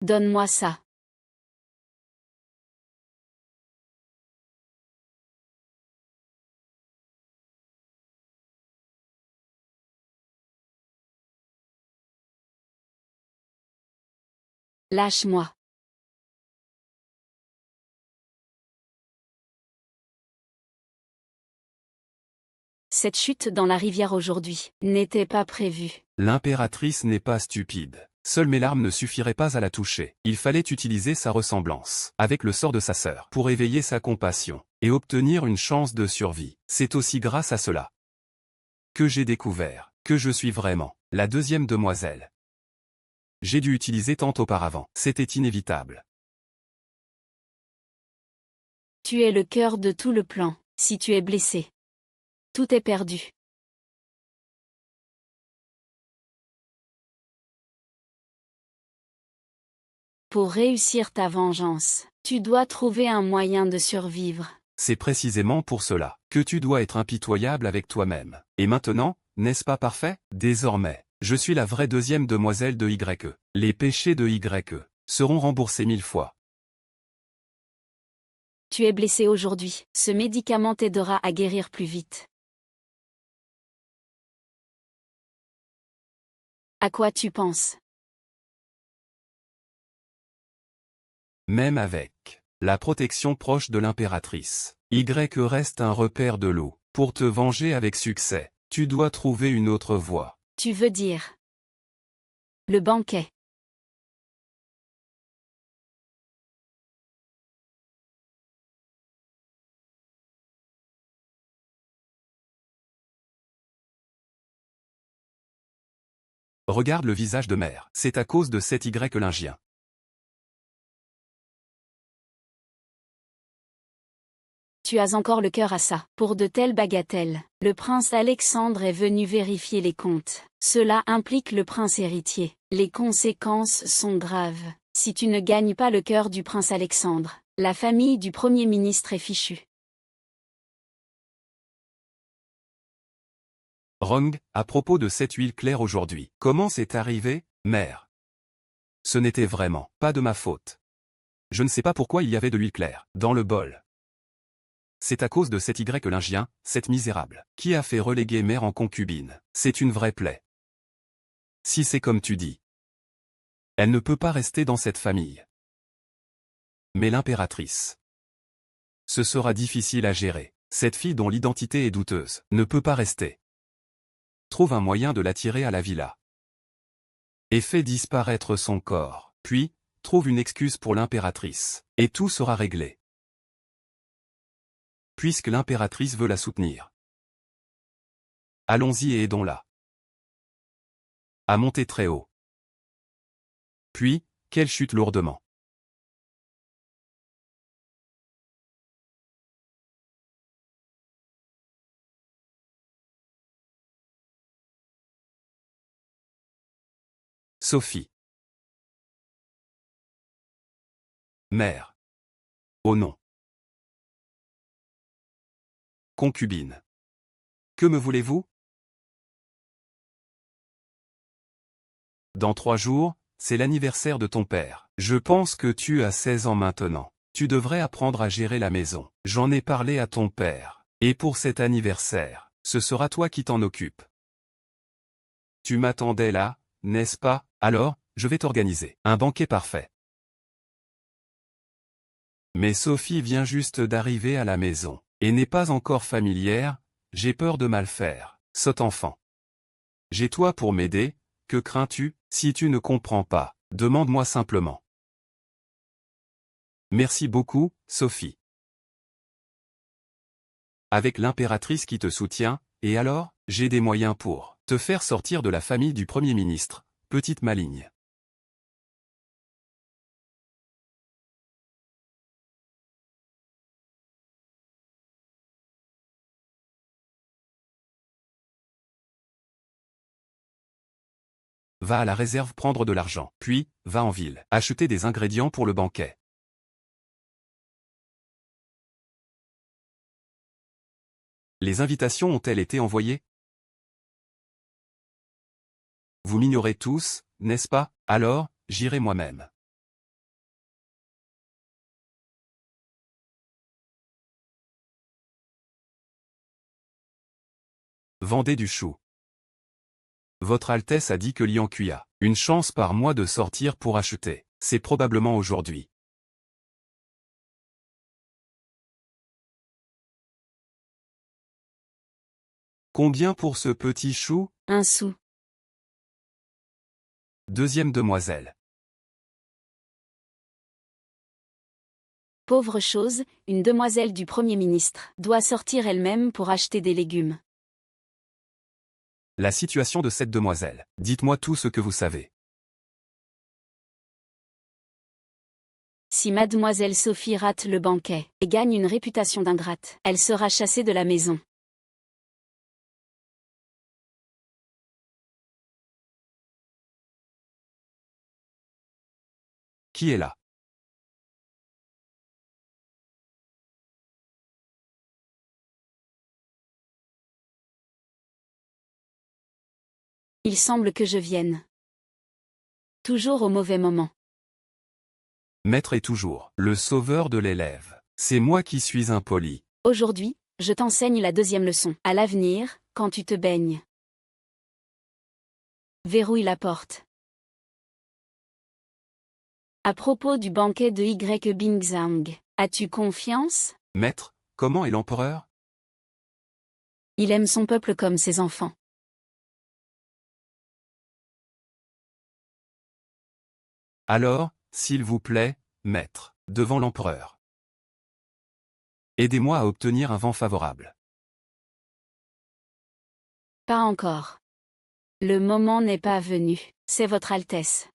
Speaker 1: Donne-moi ça. Lâche-moi. Cette chute dans la rivière aujourd'hui n'était pas prévue.
Speaker 2: L'impératrice n'est pas stupide. Seules mes larmes ne suffiraient pas à la toucher. Il fallait utiliser sa ressemblance, avec le sort de sa sœur, pour éveiller sa compassion, et obtenir une chance de survie. C'est aussi grâce à cela que j'ai découvert que je suis vraiment la deuxième demoiselle. J'ai dû utiliser tant auparavant. C'était inévitable.
Speaker 1: Tu es le cœur de tout le plan. Si tu es blessé, tout est perdu. Pour réussir ta vengeance, tu dois trouver un moyen de survivre.
Speaker 2: C'est précisément pour cela que tu dois être impitoyable avec toi-même. Et maintenant, n'est-ce pas parfait? Désormais, je suis la vraie deuxième demoiselle de YE. Les péchés de YE seront remboursés 1000 fois.
Speaker 1: Tu es blessé aujourd'hui. Ce médicament t'aidera à guérir plus vite. À quoi tu penses?
Speaker 2: Même avec la protection proche de l'impératrice, Y reste un repère de loup. Pour te venger avec succès, tu dois trouver une autre voie.
Speaker 1: Tu veux dire le banquet.
Speaker 2: Regarde le visage de mère. C'est à cause de cet Y lingien.
Speaker 1: Tu as encore le cœur à ça. Pour de telles bagatelles, le prince Alexandre est venu vérifier les comptes. Cela implique le prince héritier. Les conséquences sont graves. Si tu ne gagnes pas le cœur du prince Alexandre, la famille du Premier ministre est fichue.
Speaker 2: Rong, à propos de cette huile claire aujourd'hui. Comment c'est arrivé, mère? Ce n'était vraiment pas de ma faute. Je ne sais pas pourquoi il y avait de l'huile claire dans le bol. C'est à cause de cet Y lingien, cette misérable, qui a fait reléguer mère en concubine. C'est une vraie plaie. Si c'est comme tu dis, elle ne peut pas rester dans cette famille. Mais l'impératrice, ce sera difficile à gérer. Cette fille dont l'identité est douteuse ne peut pas rester. Trouve un moyen de l'attirer à la villa. Et fais disparaître son corps. Puis, trouve une excuse pour l'impératrice. Et tout sera réglé. Puisque l'impératrice veut la soutenir. Allons-y et aidons-la. À monter très haut. Puis, qu'elle chute lourdement. Sophie. Mère. Oh non. Concubine. Que me voulez-vous? Dans 3 jours, c'est l'anniversaire de ton père. Je pense que tu as 16 ans maintenant. Tu devrais apprendre à gérer la maison. J'en ai parlé à ton père. Et pour cet anniversaire, ce sera toi qui t'en occupes. Tu m'attendais là, n'est-ce pas? Alors, je vais t'organiser un banquet parfait. Mais Sophie vient juste d'arriver à la maison, et n'est pas encore familière, j'ai peur de mal faire. Sot enfant. J'ai toi pour m'aider, que crains-tu? Si tu ne comprends pas, demande-moi simplement. Merci beaucoup, Sophie. Avec l'impératrice qui te soutient, et alors, j'ai des moyens pour te faire sortir de la famille du Premier ministre, petite maligne. Va à la réserve prendre de l'argent, puis, va en ville, acheter des ingrédients pour le banquet. Les invitations ont-elles été envoyées? Vous m'ignorez tous, n'est-ce pas? Alors, j'irai moi-même. Vendez du chou. Votre Altesse a dit que Lian Kui a une chance par mois de sortir pour acheter. C'est probablement aujourd'hui. Combien pour ce petit chou?
Speaker 1: 1 sou.
Speaker 2: Deuxième demoiselle.
Speaker 1: Pauvre chose, une demoiselle du Premier ministre doit sortir elle-même pour acheter des légumes.
Speaker 2: La situation de cette demoiselle. Dites-moi tout ce que vous savez.
Speaker 1: Si mademoiselle Sophie rate le banquet et gagne une réputation d'ingrate, elle sera chassée de la maison.
Speaker 2: Qui est là?
Speaker 1: Il semble que je vienne. Toujours au mauvais moment.
Speaker 2: Maître est toujours le sauveur de l'élève. C'est moi qui suis impoli.
Speaker 1: Aujourd'hui, je t'enseigne la deuxième leçon. À l'avenir, quand tu te baignes, verrouille la porte. À propos du banquet de Y Bingzang, as-tu confiance?
Speaker 2: Maître, comment est l'empereur?
Speaker 1: Il aime son peuple comme ses enfants.
Speaker 2: Alors, s'il vous plaît, maître, devant l'empereur. Aidez-moi à obtenir un vent favorable.
Speaker 1: Pas encore. Le moment n'est pas venu, c'est votre Altesse.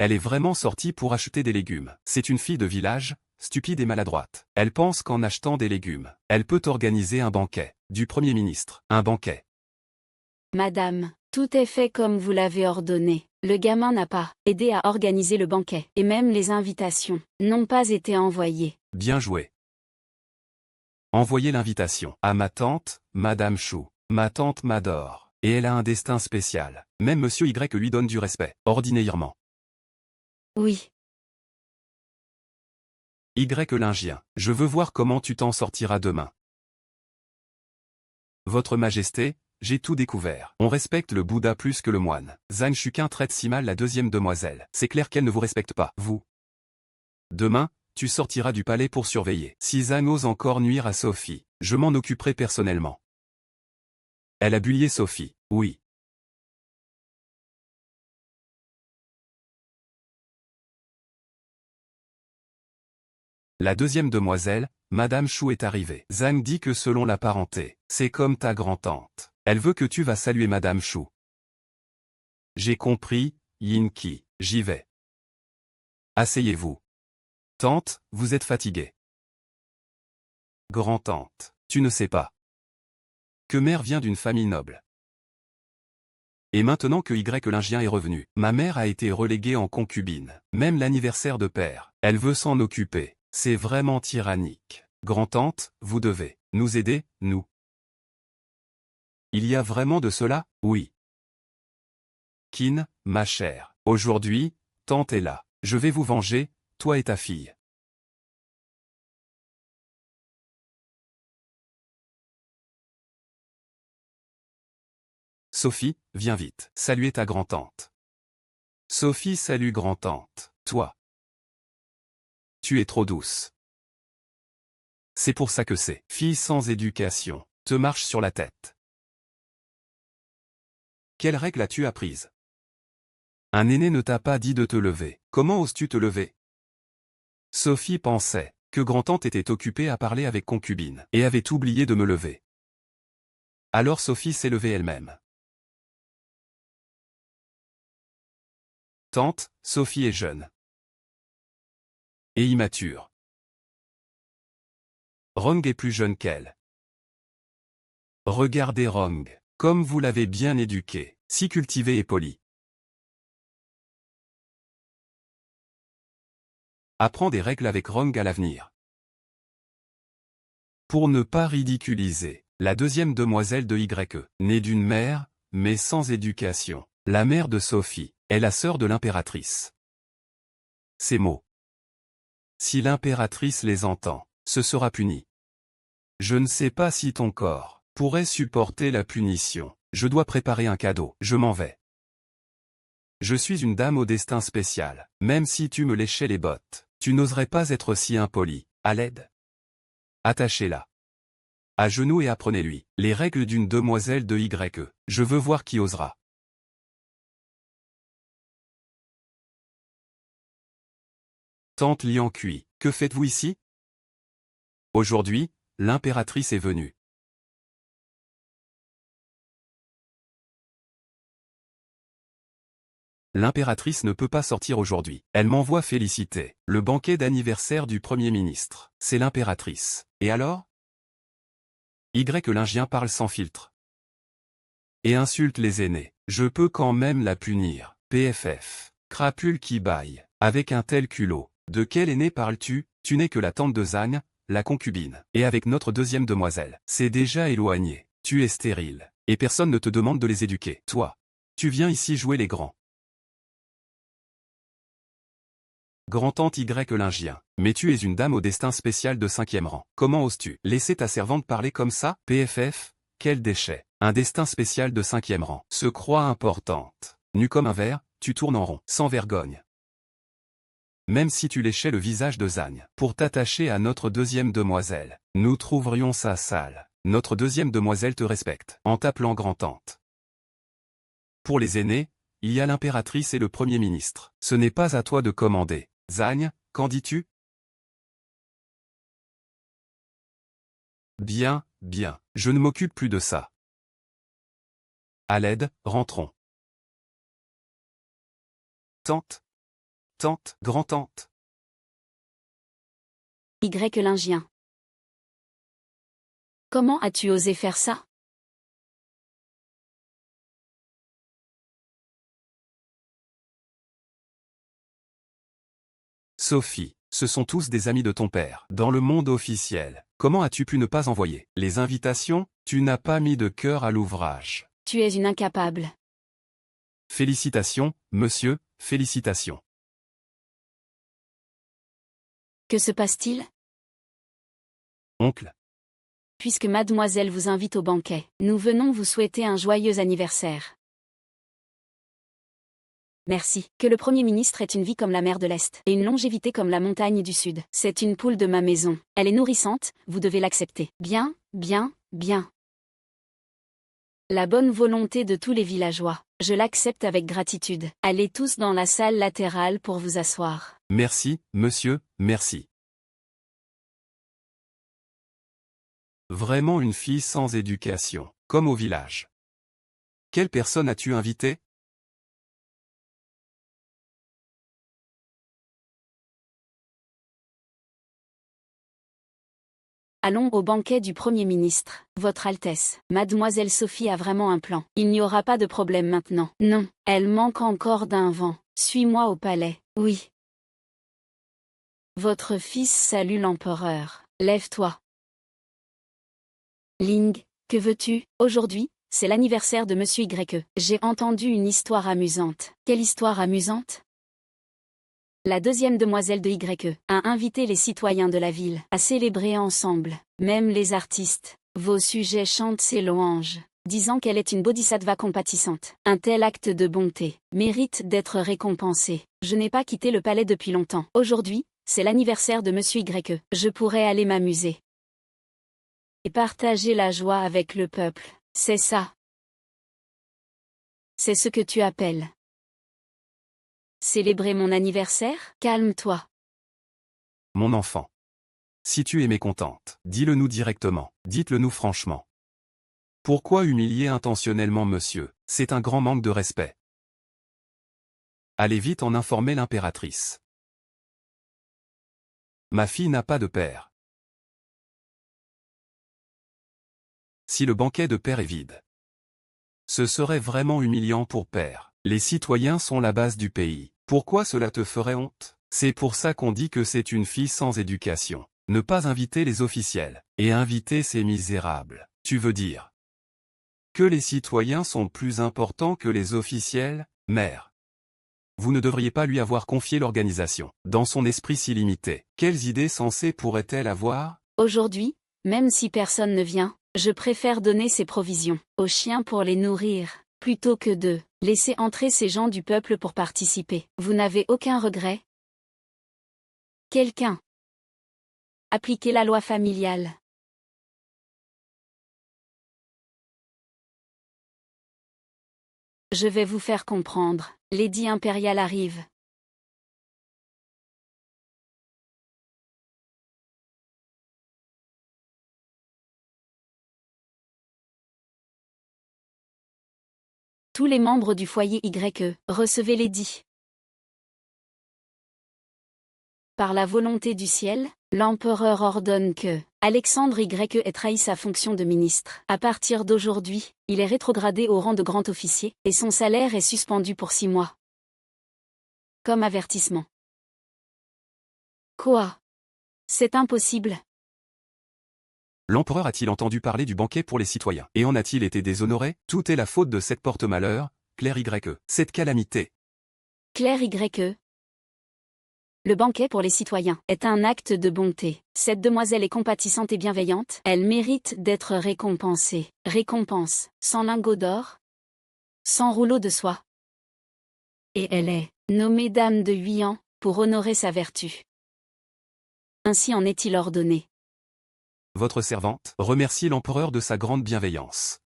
Speaker 2: Elle est vraiment sortie pour acheter des légumes. C'est une fille de village, stupide et maladroite. Elle pense qu'en achetant des légumes, elle peut organiser un banquet. Du Premier ministre, un banquet.
Speaker 1: Madame, tout est fait comme vous l'avez ordonné. Le gamin n'a pas aidé à organiser le banquet, et même les invitations n'ont pas été envoyées.
Speaker 2: Bien joué. Envoyez l'invitation à ma tante, Madame Chou. Ma tante m'adore, et elle a un destin spécial. Même Monsieur Y lui donne du respect, ordinairement.
Speaker 1: Oui.
Speaker 2: Y Lingien, je veux voir comment tu t'en sortiras demain. Votre Majesté, j'ai tout découvert. On respecte le Bouddha plus que le moine. Zhang Shuqin traite si mal la deuxième demoiselle. C'est clair qu'elle ne vous respecte pas, vous. Demain, tu sortiras du palais pour surveiller. Si Zhang ose encore nuire à Sophie, je m'en occuperai personnellement. Elle a bullié Sophie, oui. La deuxième demoiselle, Madame Chou est arrivée. Zhang dit que selon la parenté, c'est comme ta grand-tante. Elle veut que tu vas saluer Madame Chou. J'ai compris, Yin-Ki, j'y vais. Asseyez-vous. Tante, vous êtes fatiguée. Grand-tante, tu ne sais pas que mère vient d'une famille noble. Et maintenant que Y Lingien est revenu, ma mère a été reléguée en concubine. Même l'anniversaire de père, elle veut s'en occuper. C'est vraiment tyrannique. Grand-tante, vous devez nous aider, nous. Il y a vraiment de cela, oui. Qin, ma chère, aujourd'hui, tante est là. Je vais vous venger, toi et ta fille. Sophie, viens vite, saluer ta grand-tante. Sophie salue grand-tante, toi. Tu es trop douce. C'est pour ça que ces filles sans éducation te marchent sur la tête. Quelle règle as-tu apprise? Un aîné ne t'a pas dit de te lever. Comment oses-tu te lever? Sophie pensait que grand-tante était occupée à parler avec concubine et avait oublié de me lever. Alors Sophie s'est levée elle-même. Tante, Sophie est jeune et immature. Rong est plus jeune qu'elle. Regardez Rong, comme vous l'avez bien éduqué, si cultivé et poli. Apprends des règles avec Rong à l'avenir. Pour ne pas ridiculiser, la deuxième demoiselle de Y, née d'une mère, mais sans éducation. La mère de Sophie est la sœur de l'impératrice. Ces mots. Si l'impératrice les entend, ce sera puni. Je ne sais pas si ton corps pourrait supporter la punition. Je dois préparer un cadeau, je m'en vais. Je suis une dame au destin spécial. Même si tu me léchais les bottes, tu n'oserais pas être si impoli. À l'aide. Attachez-la à genoux et apprenez-lui les règles d'une demoiselle de Y. Je veux voir qui osera. Tante Lian Kui, que faites-vous ici? Aujourd'hui, l'impératrice est venue. L'impératrice ne peut pas sortir aujourd'hui. Elle m'envoie féliciter le banquet d'anniversaire du Premier ministre. C'est l'impératrice. Et alors? Y Lingien parle sans filtre. Et insulte les aînés. Je peux quand même la punir. PFF. Crapule qui baille. Avec un tel culot. De quel aîné parles-tu? Tu n'es que la tante de Zhang, la concubine. Et avec notre deuxième demoiselle. C'est déjà éloigné. Tu es stérile. Et personne ne te demande de les éduquer. Toi. Tu viens ici jouer les grands. Grand-tante Y Lingien, mais tu es une dame au destin spécial de 5e rang. Comment oses-tu laisser ta servante parler comme ça? PFF, quel déchet. Un destin spécial de 5e rang. Se croit importante. Nu comme un verre, tu tournes en rond, sans vergogne. même si tu léchais le visage de Zagne. Pour t'attacher à notre deuxième demoiselle, nous trouverions ça sale. Notre deuxième demoiselle te respecte, en t'appelant grand-tante. Pour les aînés, il y a l'impératrice et le Premier ministre. Ce n'est pas à toi de commander. Zagne, qu'en dis-tu? Bien, bien, je ne m'occupe plus de ça. À l'aide, rentrons. Tante. Tante, grand-tante.
Speaker 1: Y. Lingien. Comment as-tu osé faire ça?
Speaker 2: Sophie, ce sont tous des amis de ton père. Dans le monde officiel, comment as-tu pu ne pas envoyer les invitations? Tu n'as pas mis de cœur à l'ouvrage.
Speaker 1: Tu es une incapable.
Speaker 2: Félicitations, monsieur, félicitations.
Speaker 1: Que se passe-t-il?
Speaker 2: Oncle.
Speaker 1: Puisque mademoiselle vous invite au banquet, nous venons vous souhaiter un joyeux anniversaire. Merci. Que le Premier ministre ait une vie comme la mer de l'Est, et une longévité comme la montagne du Sud. C'est une poule de ma maison. Elle est nourrissante, vous devez l'accepter. Bien, bien, bien. La bonne volonté de tous les villageois, je l'accepte avec gratitude. Allez tous dans la salle latérale pour vous asseoir.
Speaker 2: Merci, monsieur, merci. Vraiment une fille sans éducation, comme au village. Quelle personne as-tu invitée?
Speaker 1: Allons au banquet du Premier ministre. Votre Altesse, mademoiselle Sophie a vraiment un plan. Il n'y aura pas de problème maintenant. Non, elle manque encore d'un vent. Suis-moi au palais. Oui. Votre fils salue l'empereur. Lève-toi. Ling, que veux-tu? Aujourd'hui, c'est l'anniversaire de Monsieur Y. J'ai entendu une histoire amusante. Quelle histoire amusante? La deuxième demoiselle de Y a invité les citoyens de la ville à célébrer ensemble, même les artistes. Vos sujets chantent ses louanges, disant qu'elle est une bodhisattva compatissante. Un tel acte de bonté mérite d'être récompensé. Je n'ai pas quitté le palais depuis longtemps. Aujourd'hui, c'est l'anniversaire de Monsieur Y. Je pourrais aller m'amuser et partager la joie avec le peuple. C'est ça. C'est ce que tu appelles célébrer mon anniversaire? Calme-toi.
Speaker 2: Mon enfant. Si tu es mécontente, dis-le-nous directement, dites-le-nous franchement. Pourquoi humilier intentionnellement monsieur? C'est un grand manque de respect. Allez vite en informer l'impératrice. Ma fille n'a pas de père. Si le banquet de père est vide, ce serait vraiment humiliant pour père. Les citoyens sont la base du pays. Pourquoi cela te ferait honte? C'est pour ça qu'on dit que c'est une fille sans éducation. Ne pas inviter les officiels, et inviter ces misérables. Tu veux dire que les citoyens sont plus importants que les officiels, mère? Vous ne devriez pas lui avoir confié l'organisation. Dans son esprit si limité, quelles idées sensées pourrait-elle avoir?
Speaker 1: Aujourd'hui, même si personne ne vient, je préfère donner ces provisions aux chiens pour les nourrir, plutôt que de laisser entrer ces gens du peuple pour participer. Vous n'avez aucun regret? Quelqu'un? Appliquez la loi familiale. Je vais vous faire comprendre. Lady impériale arrive. Tous les membres du foyer Y, recevez Lady. Par la volonté du ciel, l'empereur ordonne que Alexandre Y ait trahi sa fonction de ministre. À partir d'aujourd'hui, il est rétrogradé au rang de grand officier, et son salaire est suspendu pour 6 mois. Comme avertissement. Quoi? C'est impossible.
Speaker 2: L'empereur a-t-il entendu parler du banquet pour les citoyens? Et en a-t-il été déshonoré? Tout est la faute de cette porte-malheur, Claire Y. Cette calamité.
Speaker 1: Claire Y. Le banquet pour les citoyens est un acte de bonté. Cette demoiselle est compatissante et bienveillante. Elle mérite d'être récompensée. Récompense, sans lingots d'or, sans rouleau de soie. Et elle est nommée dame de 8 ans. pour honorer sa vertu. Ainsi en est-il ordonné.
Speaker 2: Votre servante remercie l'empereur de sa grande bienveillance.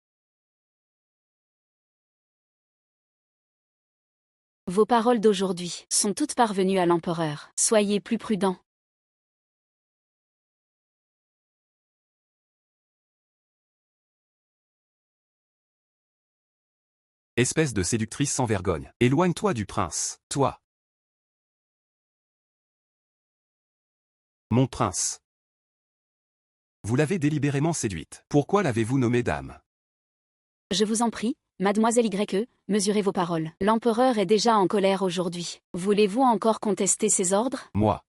Speaker 1: Vos paroles d'aujourd'hui sont toutes parvenues à l'empereur. Soyez plus prudent.
Speaker 2: Espèce de séductrice sans vergogne. Éloigne-toi du prince, toi. Mon prince. Vous l'avez délibérément séduite. Pourquoi l'avez-vous nommée dame?
Speaker 1: Je vous en prie, mademoiselle YE, mesurez vos paroles. L'empereur est déjà en colère aujourd'hui. Voulez-vous encore contester ses ordres?
Speaker 2: Moi.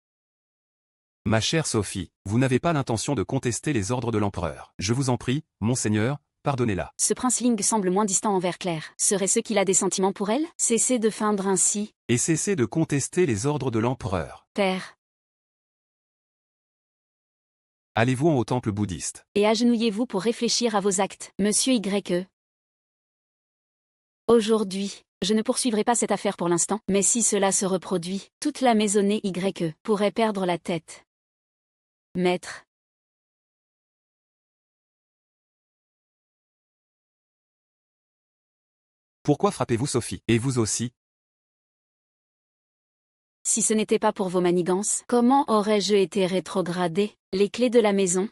Speaker 2: Ma chère Sophie, vous n'avez pas l'intention de contester les ordres de l'empereur. Je vous en prie, monseigneur, pardonnez-la.
Speaker 1: Ce prince Ling semble moins distant envers Claire. Serait-ce qu'il a des sentiments pour elle? Cessez de feindre ainsi.
Speaker 2: Et cessez de contester les ordres de l'empereur.
Speaker 1: Père.
Speaker 2: Allez-vous au temple bouddhiste.
Speaker 1: Et agenouillez-vous pour réfléchir à vos actes, monsieur YE. Aujourd'hui, je ne poursuivrai pas cette affaire pour l'instant, mais si cela se reproduit, toute la maisonnée YE pourrait perdre la tête. Maître.
Speaker 2: Pourquoi frappez-vous Sophie? Et vous aussi?
Speaker 1: Si ce n'était pas pour vos manigances, comment aurais-je été rétrogradé? Les clés de la maison?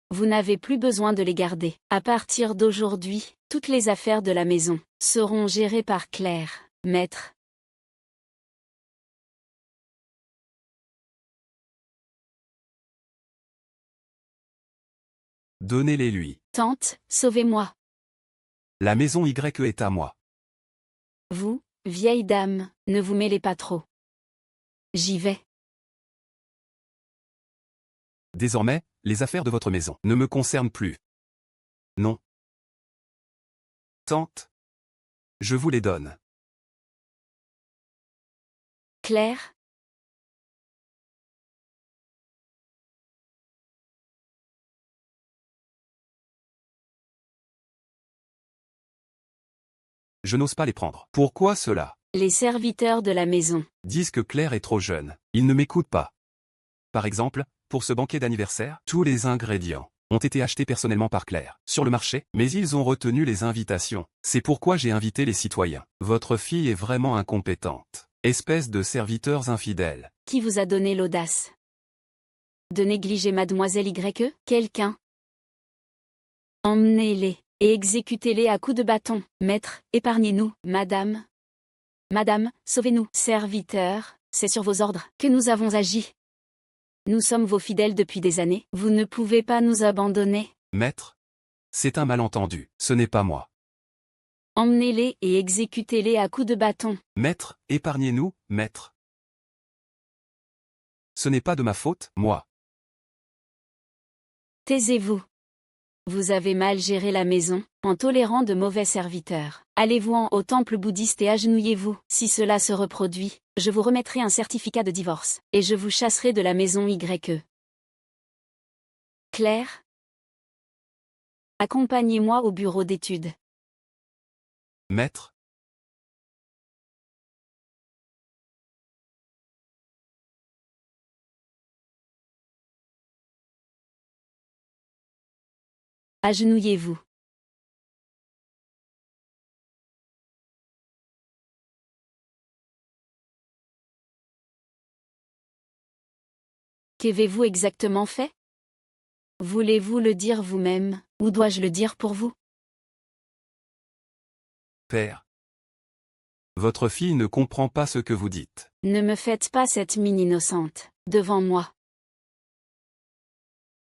Speaker 1: Vous n'avez plus besoin de les garder. À partir d'aujourd'hui, toutes les affaires de la maison seront gérées par Claire, maître.
Speaker 2: Donnez-les lui.
Speaker 1: Tante, sauvez-moi.
Speaker 2: La maison YE est à moi.
Speaker 1: Vous, vieille dame, ne vous mêlez pas trop. J'y vais.
Speaker 2: Désormais, les affaires de votre maison ne me concernent plus. Non. Tante. Je vous les donne.
Speaker 1: Claire?
Speaker 2: Je n'ose pas les prendre. Pourquoi cela?
Speaker 1: Les serviteurs de la maison.
Speaker 2: Disent que Claire est trop jeune. Ils ne m'écoutent pas. Par exemple, pour ce banquet d'anniversaire, tous les ingrédients ont été achetés personnellement par Claire, sur le marché, mais ils ont retenu les invitations. C'est pourquoi j'ai invité les citoyens. Votre fille est vraiment incompétente. Espèce de serviteurs infidèles.
Speaker 1: Qui vous a donné l'audace de négliger mademoiselle YE? Quelqu'un? Emmenez-les et exécutez-les à coups de bâton. Maître, épargnez-nous. Madame. Madame, sauvez-nous. Serviteurs, c'est sur vos ordres que nous avons agi. Nous sommes vos fidèles depuis des années. Vous ne pouvez pas nous abandonner.
Speaker 2: Maître? C'est un malentendu. Ce n'est pas moi.
Speaker 1: Emmenez-les et exécutez-les à coups de bâton.
Speaker 2: Maître, épargnez-nous, maître. Ce n'est pas de ma faute, moi.
Speaker 1: Taisez-vous. Vous avez mal géré la maison, en tolérant de mauvais serviteurs. Allez-vous au temple bouddhiste et agenouillez-vous. Si cela se reproduit, je vous remettrai un certificat de divorce, et je vous chasserai de la maison YE. Claire? Accompagnez-moi au bureau d'études.
Speaker 2: Maître?
Speaker 1: Agenouillez-vous. Qu'avez-vous exactement fait? Voulez-vous le dire vous-même, ou dois-je le dire pour vous?
Speaker 2: Père. Votre fille ne comprend pas ce que vous dites.
Speaker 1: Ne me faites pas cette mine innocente, devant moi.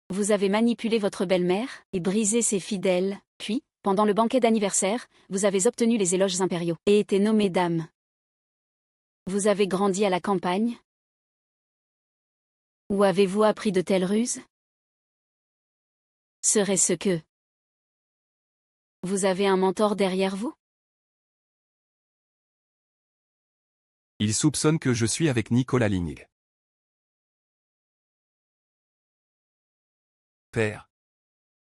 Speaker 1: Vous avez manipulé votre belle-mère, et brisé ses fidèles, puis, pendant le banquet d'anniversaire, vous avez obtenu les éloges impériaux, et été nommée dame. Vous avez grandi à la campagne? Où avez-vous appris de telles ruses? Serait-ce que vous avez un mentor derrière vous?
Speaker 2: Il soupçonne que je suis avec Nicolas Ling. Père.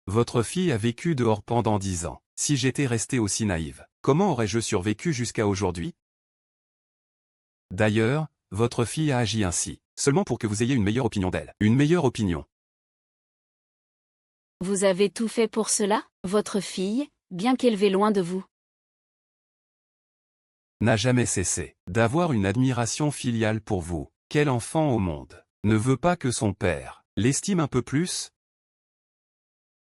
Speaker 2: Votre fille a vécu dehors pendant 10 ans. Si j'étais resté aussi naïve, comment aurais-je survécu jusqu'à aujourd'hui? D'ailleurs, votre fille a agi ainsi, seulement pour que vous ayez une meilleure opinion d'elle. Une meilleure opinion.
Speaker 1: Vous avez tout fait pour cela, votre fille, bien qu'élevée loin de vous.
Speaker 2: N'a jamais cessé d'avoir une admiration filiale pour vous. Quel enfant au monde ne veut pas que son père l'estime un peu plus?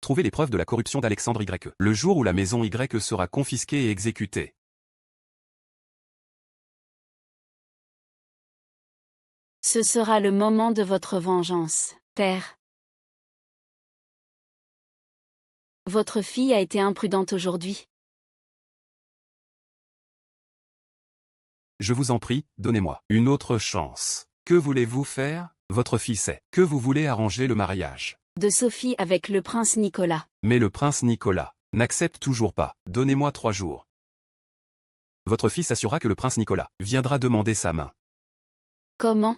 Speaker 2: Trouvez les preuves de la corruption d'Alexandre Y. Le jour où la maison Y sera confisquée et exécutée.
Speaker 1: Ce sera le moment de votre vengeance, père. Votre fille a été imprudente aujourd'hui.
Speaker 2: Je vous en prie, donnez-moi une autre chance. Que voulez-vous faire? Votre fille sait que vous voulez arranger le mariage
Speaker 1: De Sophie avec le prince Nicolas.
Speaker 2: Mais le prince Nicolas n'accepte toujours pas. Donnez-moi 3 jours. Votre fille s'assurera que le prince Nicolas viendra demander sa main.
Speaker 1: Comment?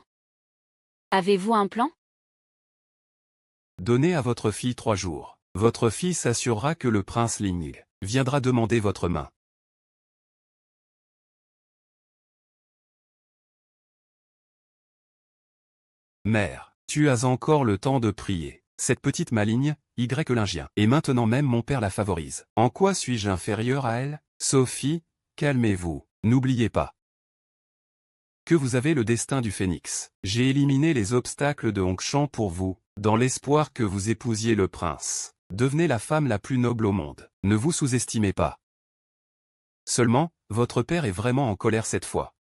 Speaker 1: Avez-vous un plan?
Speaker 2: Donnez à votre fille 3 jours. Votre fille s'assurera que le prince Ling viendra demander votre main. Mère, tu as encore le temps de prier. Cette petite maligne, Y-lingien. Et maintenant même mon père la favorise. En quoi suis-je inférieur à elle? Sophie, calmez-vous. N'oubliez pas que vous avez le destin du phénix. J'ai éliminé les obstacles de Hongshan pour vous, dans l'espoir que vous épousiez le prince. Devenez la femme la plus noble au monde. Ne vous sous-estimez pas. Seulement, votre père est vraiment en colère cette fois.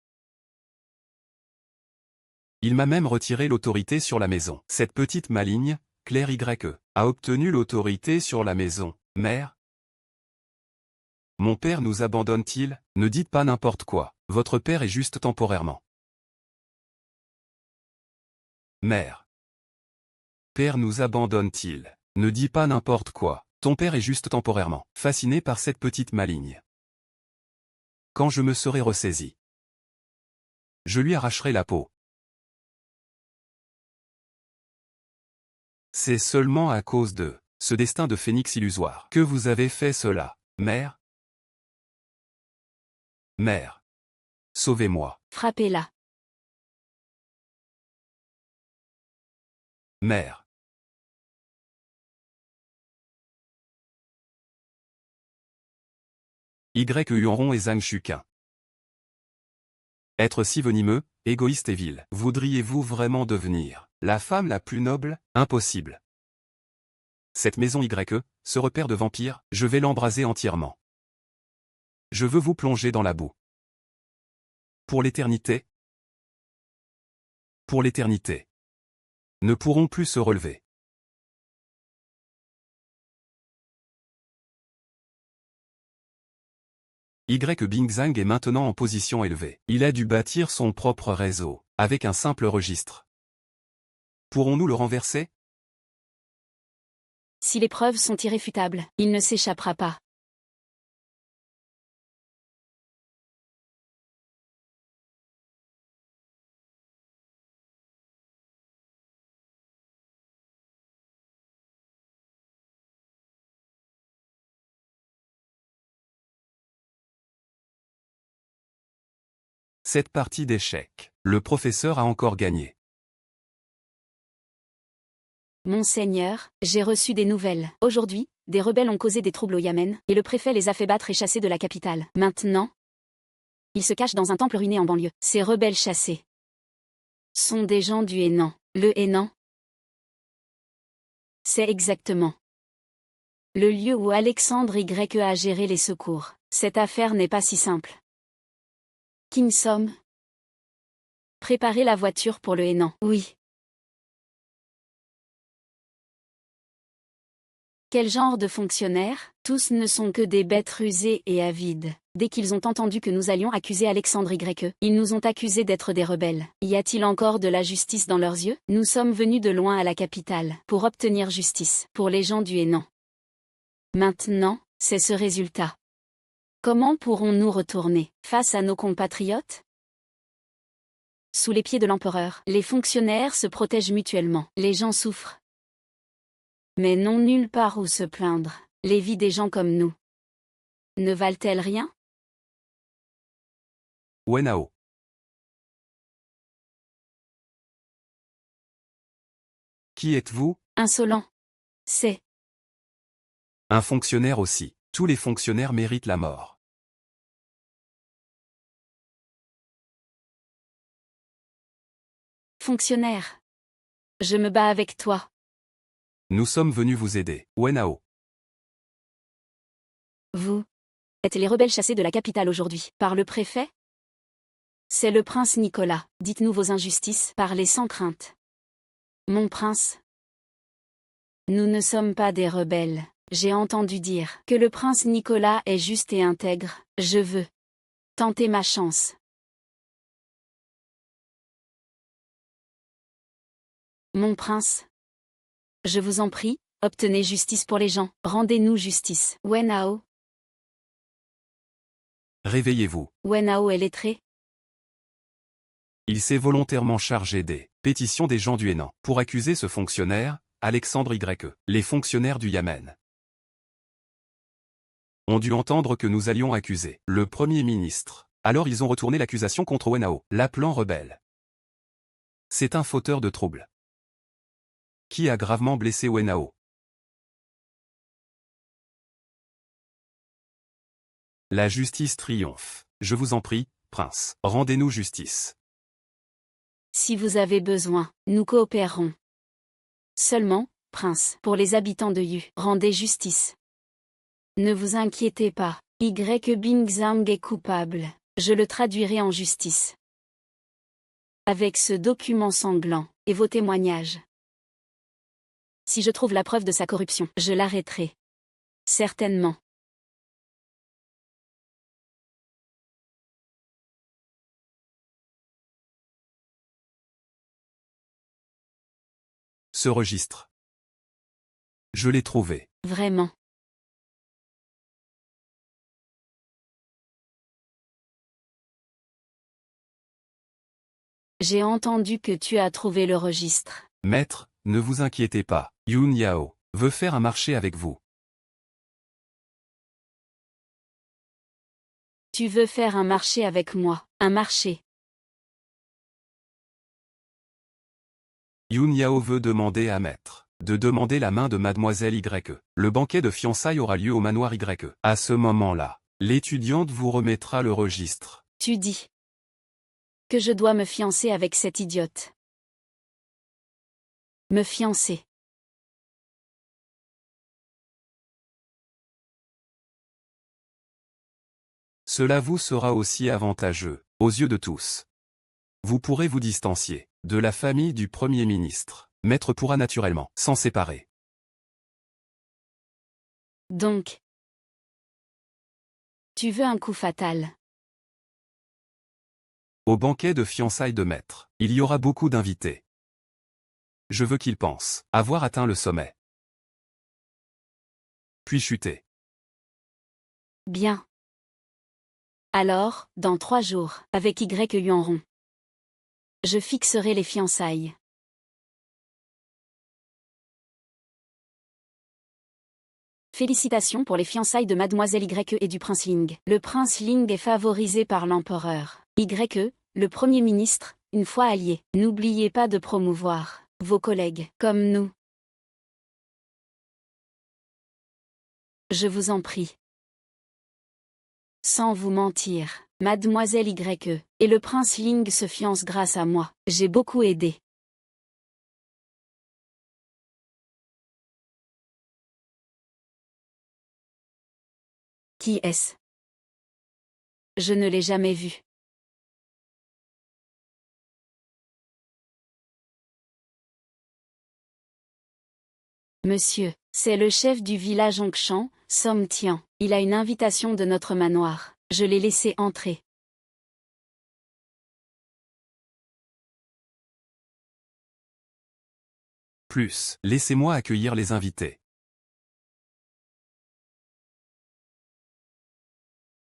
Speaker 2: Il m'a même retiré l'autorité sur la maison. Cette petite maligne, Claire Y, a obtenu l'autorité sur la maison. Mère? Mon père nous abandonne-t-il? Ne dites pas n'importe quoi. Votre père est juste temporairement. Mère. Père nous abandonne-t-il? Ne dis pas n'importe quoi. Ton père est juste temporairement fasciné par cette petite maligne. Quand je me serai ressaisi, je lui arracherai la peau. C'est seulement à cause de ce destin de phénix illusoire que vous avez fait cela, mère. Mère. Sauvez-moi.
Speaker 1: Frappez-la.
Speaker 2: Mère. Yuanron et Zhang Shuqin. Être si venimeux, égoïste et vil. Voudriez-vous vraiment devenir la femme la plus noble? Impossible. Cette maison Y, ce repère de vampire, je vais l'embraser entièrement. Je veux vous plonger dans la boue. Pour l'éternité? Pour l'éternité. Ne pourront plus se relever. Bingzhang est maintenant en position élevée. Il a dû bâtir son propre réseau, avec un simple registre. Pourrons-nous le renverser?
Speaker 1: Si les preuves sont irréfutables, il ne s'échappera pas.
Speaker 2: Cette partie d'échecs, le professeur a encore gagné.
Speaker 1: Monseigneur, j'ai reçu des nouvelles. Aujourd'hui, des rebelles ont causé des troubles au Yémen, et le préfet les a fait battre et chasser de la capitale. Maintenant, ils se cachent dans un temple ruiné en banlieue. Ces rebelles chassés sont des gens du Hénan. Le Hénan, c'est exactement le lieu où Alexandre Y a géré les secours. Cette affaire n'est pas si simple. Kim Som, préparez la voiture pour le Hénan. Oui. Quel genre de fonctionnaires? Tous ne sont que des bêtes rusées et avides. Dès qu'ils ont entendu que nous allions accuser Alexandre Y, ils nous ont accusés d'être des rebelles. Y a-t-il encore de la justice dans leurs yeux? Nous sommes venus de loin à la capitale, pour obtenir justice, pour les gens du Hénan. Maintenant, c'est ce résultat. Comment pourrons-nous retourner face à nos compatriotes? Sous les pieds de l'empereur, les fonctionnaires se protègent mutuellement. Les gens souffrent. Mais non nulle part où se plaindre. Les vies des gens comme nous ne valent-elles rien?
Speaker 2: Wenao. Qui êtes-vous?
Speaker 1: Insolent. C'est.
Speaker 2: Un fonctionnaire aussi. Tous les fonctionnaires méritent la mort.
Speaker 1: Fonctionnaire. Je me bats avec toi.
Speaker 2: Nous sommes venus vous aider. Wenao.
Speaker 1: Vous êtes les rebelles chassés de la capitale aujourd'hui. Par le préfet? C'est le prince Nicolas. Dites-nous vos injustices. Parlez sans crainte. Mon prince. Nous ne sommes pas des rebelles. J'ai entendu dire que le prince Nicolas est juste et intègre. Je veux tenter ma chance. Mon prince. Je vous en prie, obtenez justice pour les gens. Rendez-nous justice. Wenao.
Speaker 2: Réveillez-vous.
Speaker 1: Wenao est lettré.
Speaker 2: Il s'est volontairement chargé des pétitions des gens du Hénan pour accuser ce fonctionnaire, Alexandre Y. Les fonctionnaires du Yamen ont dû entendre que nous allions accuser le Premier ministre. Alors ils ont retourné l'accusation contre Wenao, l'appelant rebelle. C'est un fauteur de troubles. Qui a gravement blessé Wenao? La justice triomphe. Je vous en prie, prince, rendez-nous justice.
Speaker 1: Si vous avez besoin, nous coopérerons. Seulement, prince, pour les habitants de Yu, rendez justice. Ne vous inquiétez pas, Y Bingzang est coupable. Je le traduirai en justice. Avec ce document sanglant, et vos témoignages. Si je trouve la preuve de sa corruption, je l'arrêterai. Certainement.
Speaker 2: Ce registre. Je l'ai trouvé.
Speaker 1: Vraiment. J'ai entendu que tu as trouvé le registre.
Speaker 2: Maître, ne vous inquiétez pas. Yun Yao veut faire un marché avec vous.
Speaker 1: Tu veux faire un marché avec moi, un marché.
Speaker 2: Yun Yao veut demander à Maître de demander la main de Mademoiselle Y. Le banquet de fiançailles aura lieu au manoir Y. À ce moment-là, l'étudiante vous remettra le registre.
Speaker 1: Tu dis que je dois me fiancer avec cette idiote. Me fiancer.
Speaker 2: Cela vous sera aussi avantageux, aux yeux de tous. Vous pourrez vous distancier de la famille du Premier ministre. Maître pourra naturellement s'en séparer.
Speaker 1: Donc, tu veux un coup fatal.
Speaker 2: Au banquet de fiançailles de Maître, il y aura beaucoup d'invités. Je veux qu'ils pensent avoir atteint le sommet. Puis chuter.
Speaker 1: Bien. Alors, dans 3 jours, avec Y Yuanron, je fixerai les fiançailles. Félicitations pour les fiançailles de Mademoiselle Y et du prince Ling. Le prince Ling est favorisé par l'empereur. Y, le Premier ministre, une fois allié. N'oubliez pas de promouvoir vos collègues, comme nous. Je vous en prie. Sans vous mentir, Mademoiselle Y et le prince Ling se fiancent grâce à moi. J'ai beaucoup aidé. Qui est-ce? Je ne l'ai jamais vu. Monsieur, c'est le chef du village Ongshan, Som Tian. Il a une invitation de notre manoir. Je l'ai laissé entrer.
Speaker 2: Plus, laissez-moi accueillir les invités.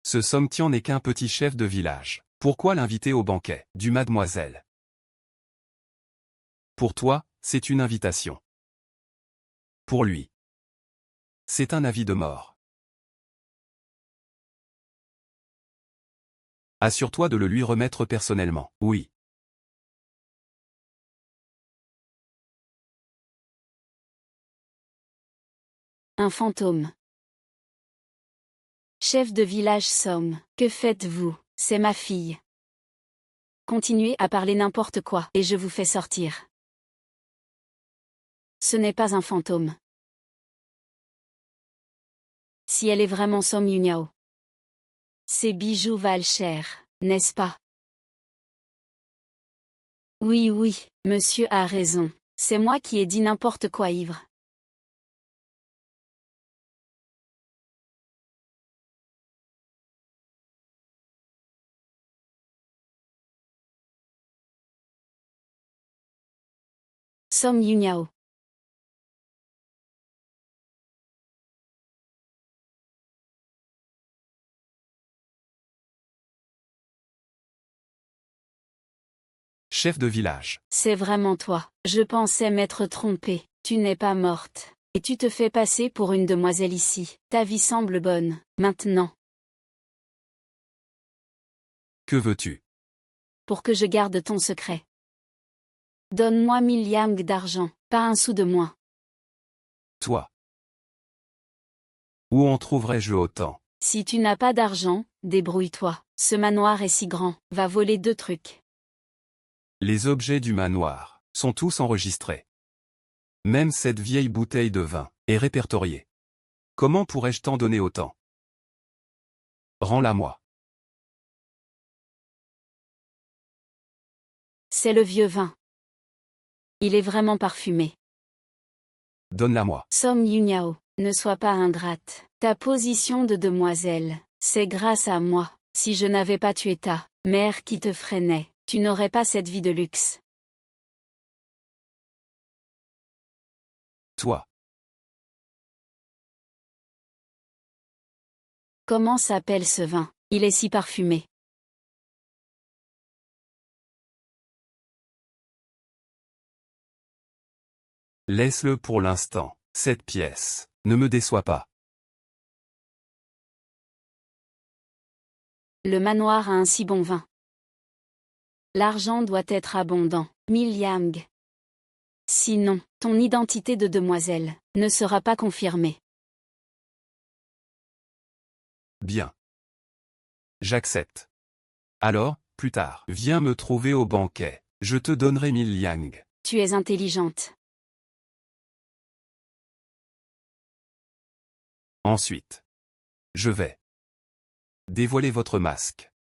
Speaker 2: Ce Som Tian n'est qu'un petit chef de village. Pourquoi l'inviter au banquet du mademoiselle? Pour toi, c'est une invitation. Pour lui, c'est un avis de mort. Assure-toi de le lui remettre personnellement. Oui.
Speaker 1: Un fantôme. Chef de village Somme, que faites-vous? C'est ma fille. Continuez à parler n'importe quoi et je vous fais sortir. Ce n'est pas un fantôme. Si elle est vraiment Somme Yunyao. Ces bijoux valent cher, n'est-ce pas? Oui, oui, monsieur a raison. C'est moi qui ai dit n'importe quoi ivre. Somme Yunyao.
Speaker 2: Chef de village.
Speaker 1: C'est vraiment toi. Je pensais m'être trompée. Tu n'es pas morte. Et tu te fais passer pour une demoiselle ici. Ta vie semble bonne, maintenant.
Speaker 2: Que veux-tu?
Speaker 1: Pour que je garde ton secret. Donne-moi 1000 yang d'argent, pas un sou de moins.
Speaker 2: Toi. Où en trouverais-je autant?
Speaker 1: Si tu n'as pas d'argent, débrouille-toi. Ce manoir est si grand, va voler 2 trucs.
Speaker 2: Les objets du manoir sont tous enregistrés. Même cette vieille bouteille de vin est répertoriée. Comment pourrais-je t'en donner autant? Rends-la-moi.
Speaker 1: C'est le vieux vin. Il est vraiment parfumé.
Speaker 2: Donne-la-moi.
Speaker 1: Somme Yunyao, ne sois pas ingrate. Ta position de demoiselle, c'est grâce à moi. Si je n'avais pas tué ta mère qui te freinait, tu n'aurais pas cette vie de luxe.
Speaker 2: Toi.
Speaker 1: Comment s'appelle ce vin? Il est si parfumé.
Speaker 2: Laisse-le pour l'instant. Cette pièce ne me déçoit pas.
Speaker 1: Le manoir a un si bon vin. L'argent doit être abondant. 1000 yang. Sinon, ton identité de demoiselle ne sera pas confirmée.
Speaker 2: Bien. J'accepte. Alors, plus tard, viens me trouver au banquet. Je te donnerai 1000 yang.
Speaker 1: Tu es intelligente.
Speaker 2: Ensuite, je vais dévoiler votre masque.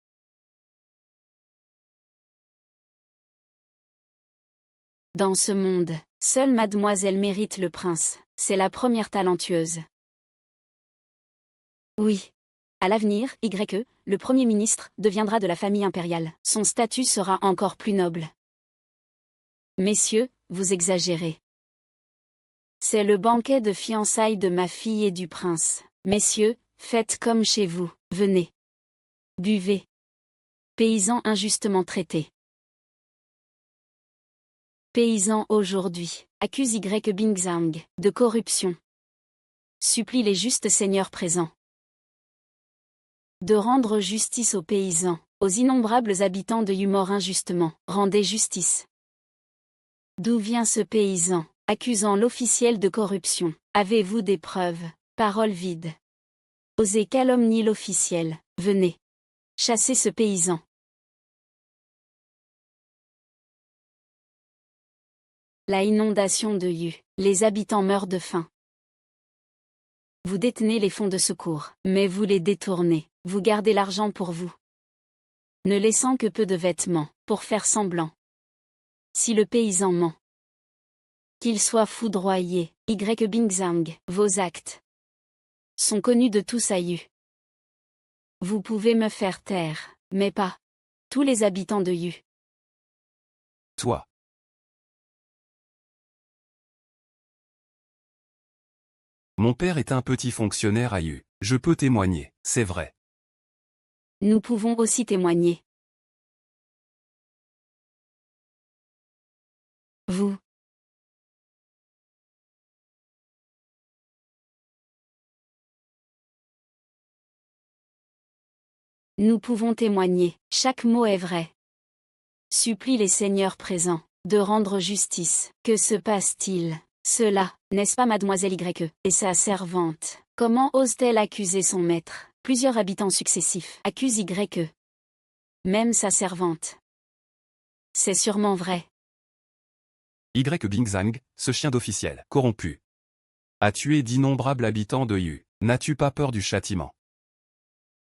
Speaker 1: Dans ce monde, seule mademoiselle mérite le prince. C'est la première talentueuse. Oui. À l'avenir, YE, le Premier ministre, deviendra de la famille impériale. Son statut sera encore plus noble. Messieurs, vous exagérez. C'est le banquet de fiançailles de ma fille et du prince. Messieurs, faites comme chez vous, venez. Buvez. Paysans injustement traités. Paysans aujourd'hui, accuse Bingzang de corruption. Supplie les justes seigneurs présents de rendre justice aux paysans, aux innombrables habitants de Yumor injustement. Rendez justice. D'où vient ce paysan, accusant l'officiel de corruption? Avez-vous des preuves? Paroles vides. Osez calomnier l'officiel. Venez. Chassez ce paysan. La inondation de Yu. Les habitants meurent de faim. Vous détenez les fonds de secours, mais vous les détournez. Vous gardez l'argent pour vous. Ne laissant que peu de vêtements, pour faire semblant. Si le paysan ment, qu'il soit foudroyé, Bingzang, vos actes sont connus de tous à Yu. Vous pouvez me faire taire, mais pas tous les habitants de Yu.
Speaker 2: Toi. Mon père est un petit fonctionnaire à Yu. Je peux témoigner, c'est vrai.
Speaker 1: Nous pouvons aussi témoigner. Vous. Nous pouvons témoigner, chaque mot est vrai. Supplie les seigneurs présents de rendre justice. Que se passe-t-il? Cela, n'est-ce pas mademoiselle YE, et sa servante? Comment ose-t-elle accuser son maître? Plusieurs habitants successifs accusent YE. Même sa servante. C'est sûrement vrai.
Speaker 2: Y Bingzang, ce chien d'officiel, corrompu, a tué d'innombrables habitants de Yu. N'as-tu pas peur du châtiment?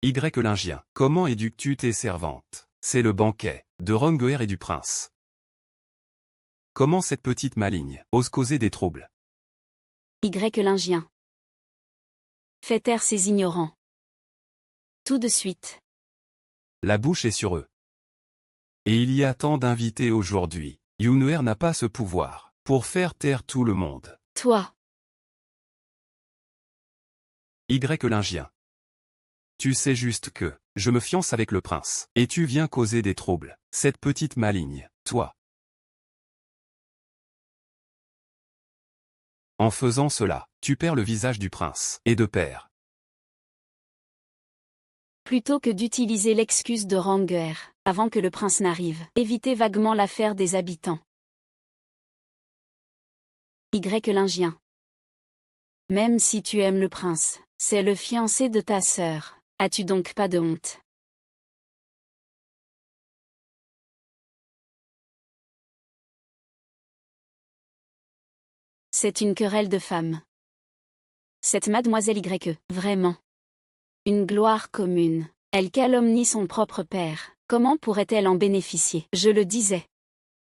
Speaker 2: Y Lingien, comment éduques-tu tes servantes? C'est le banquet de Ronguer et du prince. Comment cette petite maligne ose causer des troubles?
Speaker 1: Y Lingien. Fais taire ces ignorants. Tout de suite.
Speaker 2: La bouche est sur eux. Et il y a tant d'invités aujourd'hui. Yunuer n'a pas ce pouvoir pour faire taire tout le monde.
Speaker 1: Toi.
Speaker 2: Y Lingien. Tu sais juste que je me fiance avec le prince, et tu viens causer des troubles. Cette petite maligne, toi. En faisant cela, tu perds le visage du prince et de père.
Speaker 1: Plutôt que d'utiliser l'excuse de Ronguer, avant que le prince n'arrive, évitez vaguement l'affaire des habitants. Y Lingien. Même si tu aimes le prince, c'est le fiancé de ta sœur. As-tu donc pas de honte? C'est une querelle de femmes. Cette mademoiselle YE, vraiment. Une gloire commune. Elle calomnie son propre père. Comment pourrait-elle en bénéficier? Je le disais.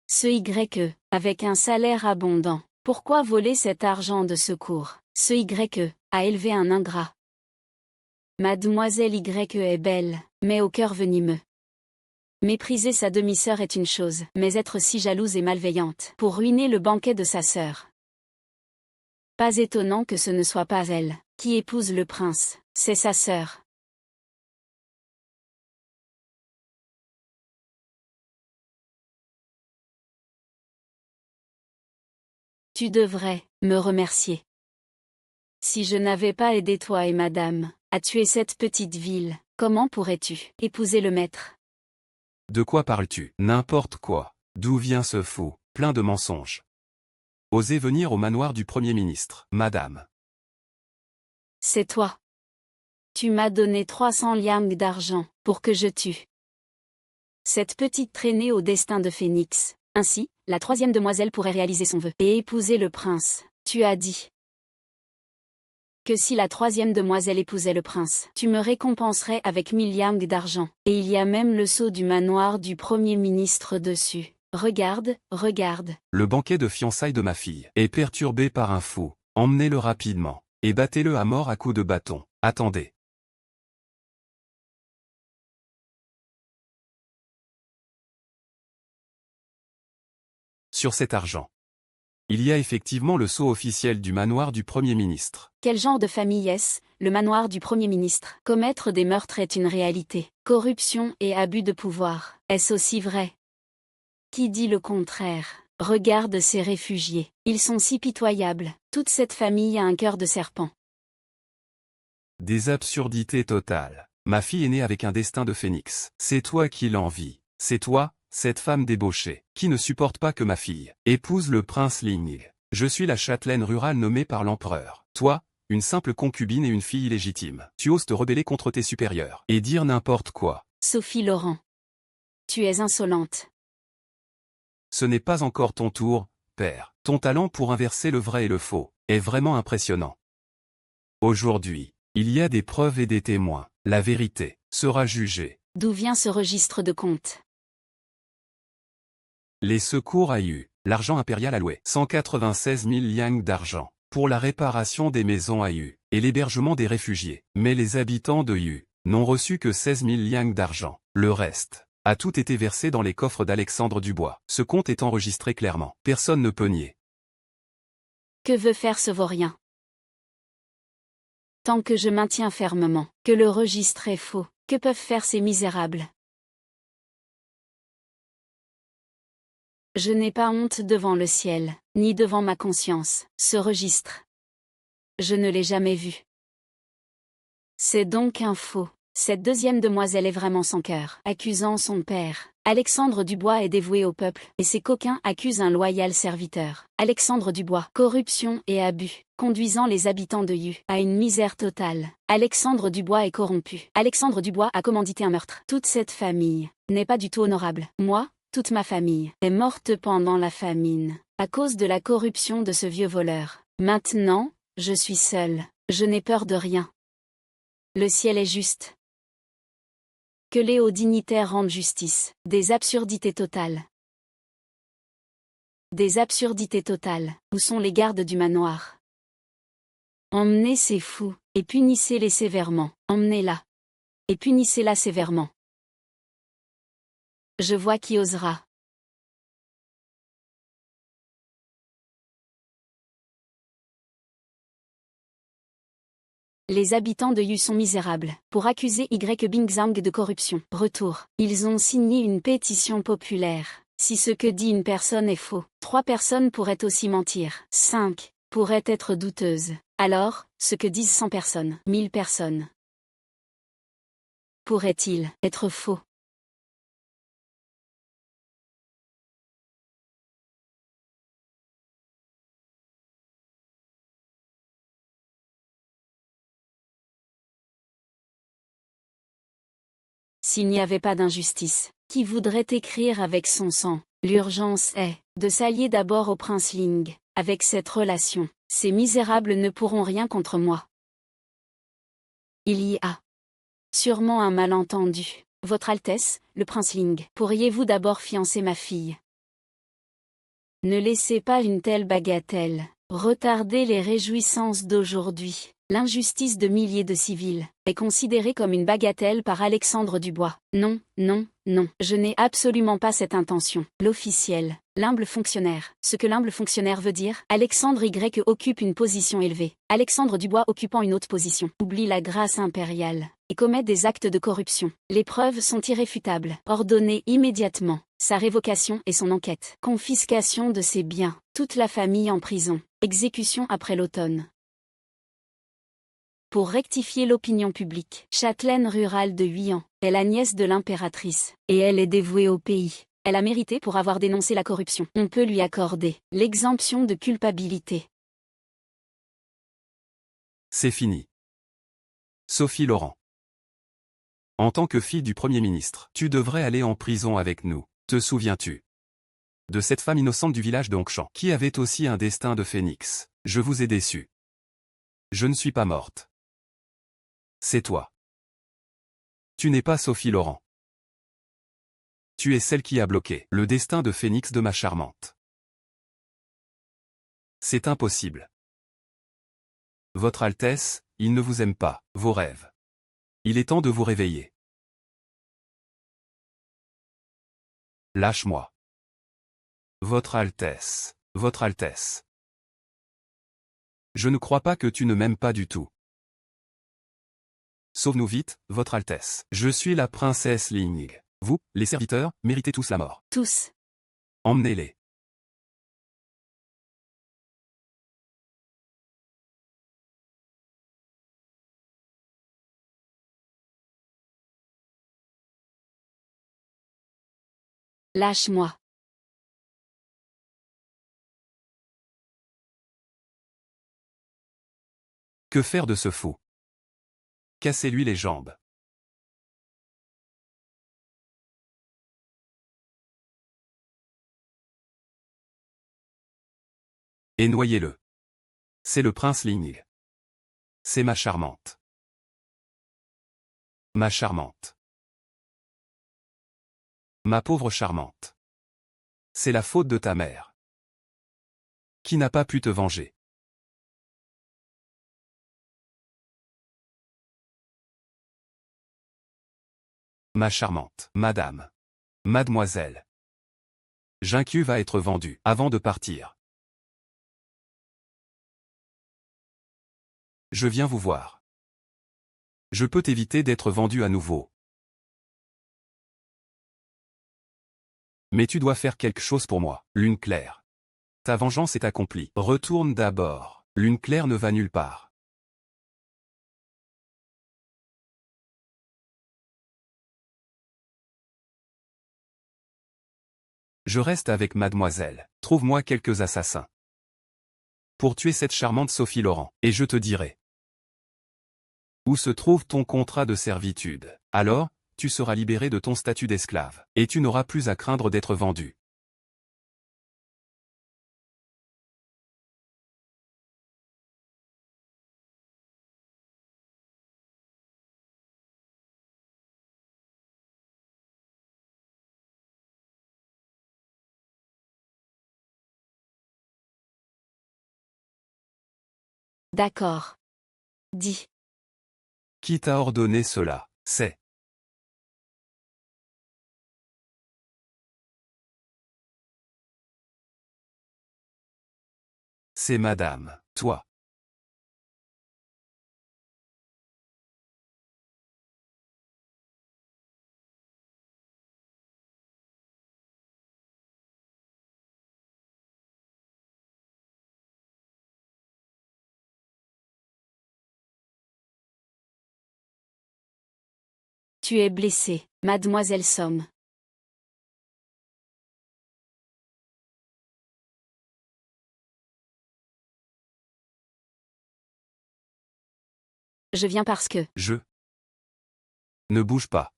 Speaker 1: Ce YE, avec un salaire abondant. Pourquoi voler cet argent de secours? Ce YE, a élevé un ingrat. Mademoiselle YE est belle, mais au cœur venimeux. Mépriser sa demi-sœur est une chose, mais être si jalouse et malveillante pour ruiner le banquet de sa sœur. Pas étonnant que ce ne soit pas elle qui épouse le prince, c'est sa sœur. Tu devrais me remercier. Si je n'avais pas aidé toi et madame à tuer cette petite ville, comment pourrais-tu épouser le maître?
Speaker 2: De quoi parles-tu? N'importe quoi. D'où vient ce fou, plein de mensonges? Osez venir au manoir du Premier ministre, madame.
Speaker 1: C'est toi. Tu m'as donné 300 liang d'argent pour que je tue cette petite traînée au destin de Phénix. Ainsi, la troisième demoiselle pourrait réaliser son vœu et épouser le prince. Tu as dit que si la troisième demoiselle épousait le prince, tu me récompenserais avec 1000 liang d'argent. Et il y a même le sceau du manoir du Premier ministre dessus. Regarde, regarde.
Speaker 2: Le banquet de fiançailles de ma fille est perturbé par un fou. Emmenez-le rapidement, et battez-le à mort à coups de bâton. Attendez. Sur cet argent, il y a effectivement le sceau officiel du manoir du Premier ministre.
Speaker 1: Quel genre de famille est-ce? Le manoir du Premier ministre. Commettre des meurtres est une réalité. Corruption et abus de pouvoir. Est-ce aussi vrai? Qui dit le contraire? Regarde ces réfugiés. Ils sont si pitoyables. Toute cette famille a un cœur de serpent.
Speaker 2: Des absurdités totales. Ma fille est née avec un destin de phénix. C'est toi qui l'envies. C'est toi, cette femme débauchée, qui ne supporte pas que ma fille épouse le prince Ling. Je suis la châtelaine rurale nommée par l'empereur. Toi, une simple concubine et une fille illégitime. Tu oses te rebeller contre tes supérieurs et dire n'importe quoi.
Speaker 1: Sophie Laurent. Tu es insolente.
Speaker 2: Ce n'est pas encore ton tour, père. Ton talent pour inverser le vrai et le faux est vraiment impressionnant. Aujourd'hui, il y a des preuves et des témoins. La vérité sera jugée.
Speaker 1: D'où vient ce registre de comptes?
Speaker 2: Les secours à Yu. L'argent impérial alloué. 196 000 liang d'argent pour la réparation des maisons à Yu et l'hébergement des réfugiés. Mais les habitants de Yu n'ont reçu que 16 000 liang d'argent. Le reste a tout été versé dans les coffres d'Alexandre Dubois. Ce compte est enregistré clairement. Personne ne peut nier.
Speaker 1: Que veut faire ce vaurien? Tant que je maintiens fermement que le registre est faux, que peuvent faire ces misérables? Je n'ai pas honte devant le ciel, ni devant ma conscience. Ce registre, je ne l'ai jamais vu. C'est donc un faux. Cette deuxième demoiselle est vraiment sans cœur, accusant son père. Alexandre Dubois est dévoué au peuple, et ces coquins accusent un loyal serviteur. Alexandre Dubois, corruption et abus, conduisant les habitants de Yu à une misère totale. Alexandre Dubois est corrompu. Alexandre Dubois a commandité un meurtre. Toute cette famille n'est pas du tout honorable. Moi, toute ma famille est morte pendant la famine, à cause de la corruption de ce vieux voleur. Maintenant, je suis seul. Je n'ai peur de rien. Le ciel est juste. Que les hauts dignitaires rendent justice. Des absurdités totales. Des absurdités totales. Où sont les gardes du manoir? Emmenez ces fous, et punissez-les sévèrement. Emmenez-la. Et punissez-la sévèrement. Je vois qui osera. Les habitants de Yu sont misérables. Pour accuser Y Bingzang de corruption. Retour. Ils ont signé une pétition populaire. Si ce que dit une personne est faux, 3 personnes pourraient aussi mentir. 5 pourraient être douteuses. Alors, ce que disent 100 personnes, 1000 personnes, pourrait-il être faux? S'il n'y avait pas d'injustice, qui voudrait écrire avec son sang? L'urgence est de s'allier d'abord au prince Ling. Avec cette relation, ces misérables ne pourront rien contre moi. Il y a sûrement un malentendu. Votre Altesse, le prince Ling, pourriez-vous d'abord fiancer ma fille? Ne laissez pas une telle bagatelle retarder les réjouissances d'aujourd'hui. L'injustice de milliers de civils est considérée comme une bagatelle par Alexandre Dubois. Non, non, non, je n'ai absolument pas cette intention. L'officiel, l'humble fonctionnaire. Ce que l'humble fonctionnaire veut dire, Alexandre Y occupe une position élevée. Alexandre Dubois occupant une haute position, oublie la grâce impériale et commet des actes de corruption. Les preuves sont irréfutables. Ordonnez immédiatement sa révocation et son enquête. Confiscation de ses biens. Toute la famille en prison. Exécution après l'automne. Pour rectifier l'opinion publique, châtelaine rurale de 8 ans, est la nièce de l'impératrice, et elle est dévouée au pays. Elle a mérité pour avoir dénoncé la corruption. On peut lui accorder l'exemption de culpabilité.
Speaker 2: C'est fini. Sophie Laurent. En tant que fille du Premier ministre, tu devrais aller en prison avec nous. Te souviens-tu de cette femme innocente du village d'Ongshan, qui avait aussi un destin de phénix? Je vous ai déçu. Je ne suis pas morte. C'est toi. Tu n'es pas Sophie Laurent. Tu es celle qui a bloqué le destin de phénix de ma charmante. C'est impossible. Votre Altesse, il ne vous aime pas, vos rêves. Il est temps de vous réveiller. Lâche-moi. Votre Altesse, Votre Altesse. Je ne crois pas que tu ne m'aimes pas du tout. Sauve-nous vite, Votre Altesse. Je suis la princesse Ling. Vous, les serviteurs, méritez tous la mort.
Speaker 1: Tous.
Speaker 2: Emmenez-les.
Speaker 1: Lâche-moi.
Speaker 2: Que faire de ce fou? Cassez-lui les jambes. Et noyez-le. C'est le prince Ling. C'est ma charmante. Ma charmante. Ma pauvre charmante. C'est la faute de ta mère, qui n'a pas pu te venger. Ma charmante, madame. Mademoiselle. Jinku va être vendu avant de partir. Je viens vous voir. Je peux t'éviter d'être vendu à nouveau. Mais tu dois faire quelque chose pour moi, Lune Claire. Ta vengeance est accomplie. Retourne d'abord. Lune Claire ne va nulle part. Je reste avec mademoiselle. Trouve-moi quelques assassins pour tuer cette charmante Sophie Laurent, et je te dirai où se trouve ton contrat de servitude. Alors, tu seras libéré de ton statut d'esclave, et tu n'auras plus à craindre d'être vendu.
Speaker 1: D'accord. Dis.
Speaker 2: Qui t'a ordonné cela? C'est madame, toi.
Speaker 1: Tu es blessée, mademoiselle Somme. Je viens parce que...
Speaker 2: Ne bouge pas.